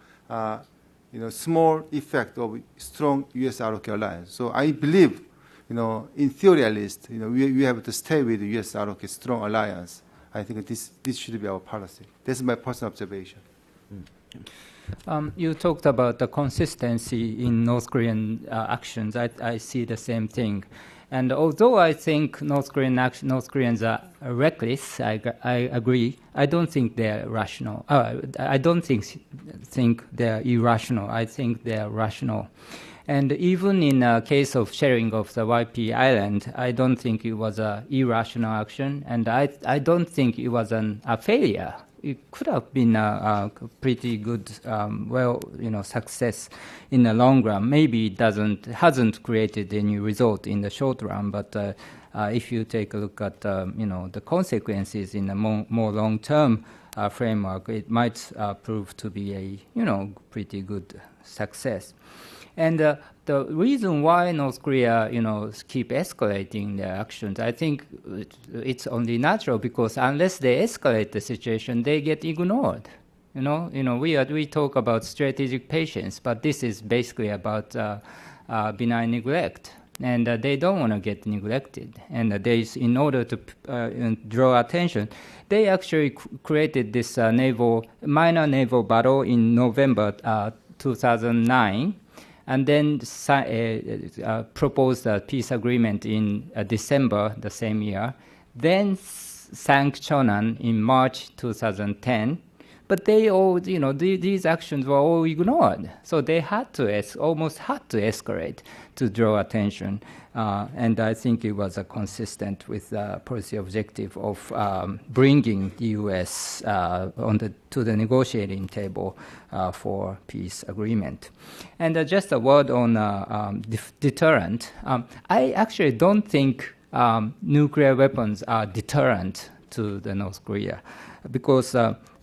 E: small effect of strong U.S.-ROK alliance. So I believe, in theory at least, we have to stay with the U.S.-ROK strong alliance. I think this should be our policy. That's my personal observation.
D: You talked about the consistency in North Korean actions. I see the same thing. And although I think North Koreans are reckless, I agree. I don't think they're rational. I don't think they're irrational. I think they're rational. And even in the case of sharing of the YP island, I don't think it was an irrational action, and I don't think it was a failure. It could have been a pretty good, success in the long run. Maybe it hasn't created any result in the short run, but if you take a look at the consequences in a more long-term framework, it might prove to be a pretty good success. And the reason why North Korea, keep escalating their actions, I think it's only natural, because unless they escalate the situation, they get ignored. We talk about strategic patience, but this is basically about benign neglect, and they don't want to get neglected. And in order to draw attention, they actually created this minor naval battle in November 2009. And then proposed a peace agreement in December the same year. Then sank Cheonan in March 2010. But they all, these actions were all ignored. So they almost had to escalate to draw attention. And I think it was consistent with the policy objective of bringing the U.S. to the negotiating table for peace agreement. And just a word on deterrent. I actually don't think nuclear weapons are deterrent to the North Korea. because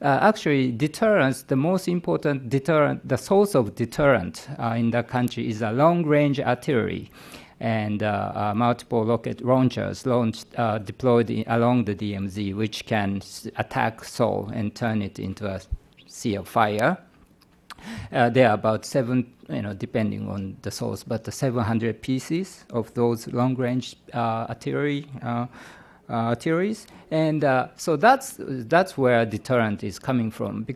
D: actually deterrence, the most important deterrent, the source of deterrent in the country is a long-range artillery and multiple rocket launchers deployed along the DMZ, which can attack Seoul and turn it into a sea of fire. There are about depending on the source, but 700 pieces of those long-range artilleries, and so that's where deterrent is coming from.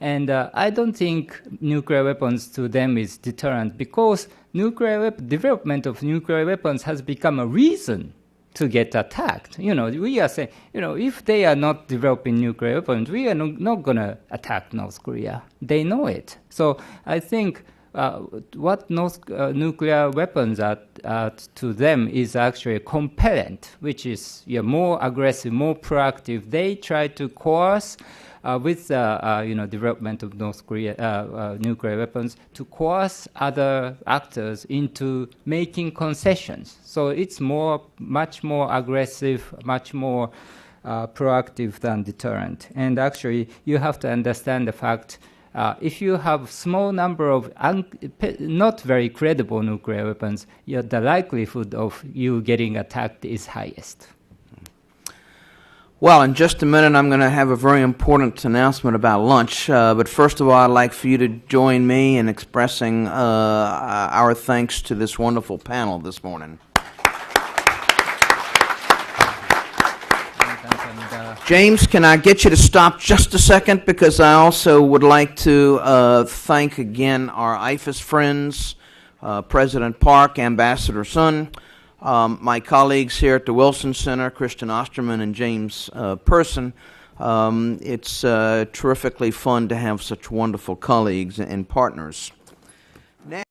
D: And I don't think nuclear weapons to them is deterrent, because development of nuclear weapons has become a reason to get attacked. We are saying, if they are not developing nuclear weapons, we are not going to attack North Korea. They know it. So I think what nuclear weapons are to them is actually compellent, which is more aggressive, more proactive. They try to coerce with the development of North Korea nuclear weapons to coerce other actors into making concessions. So it's much more aggressive, much more proactive than deterrent. And actually, you have to understand the fact. If you have small number of not very credible nuclear weapons, the likelihood of you getting attacked is highest.
C: Well, in just a minute, I'm going to have a very important announcement about lunch. But first of all, I'd like for you to join me in expressing our thanks to this wonderful panel this morning. James, can I get you to stop just a second? Because I also would like to thank again our IFES friends, President Park, Ambassador Sun, my colleagues here at the Wilson Center, Christian Osterman and James Person. It's terrifically fun to have such wonderful colleagues and partners.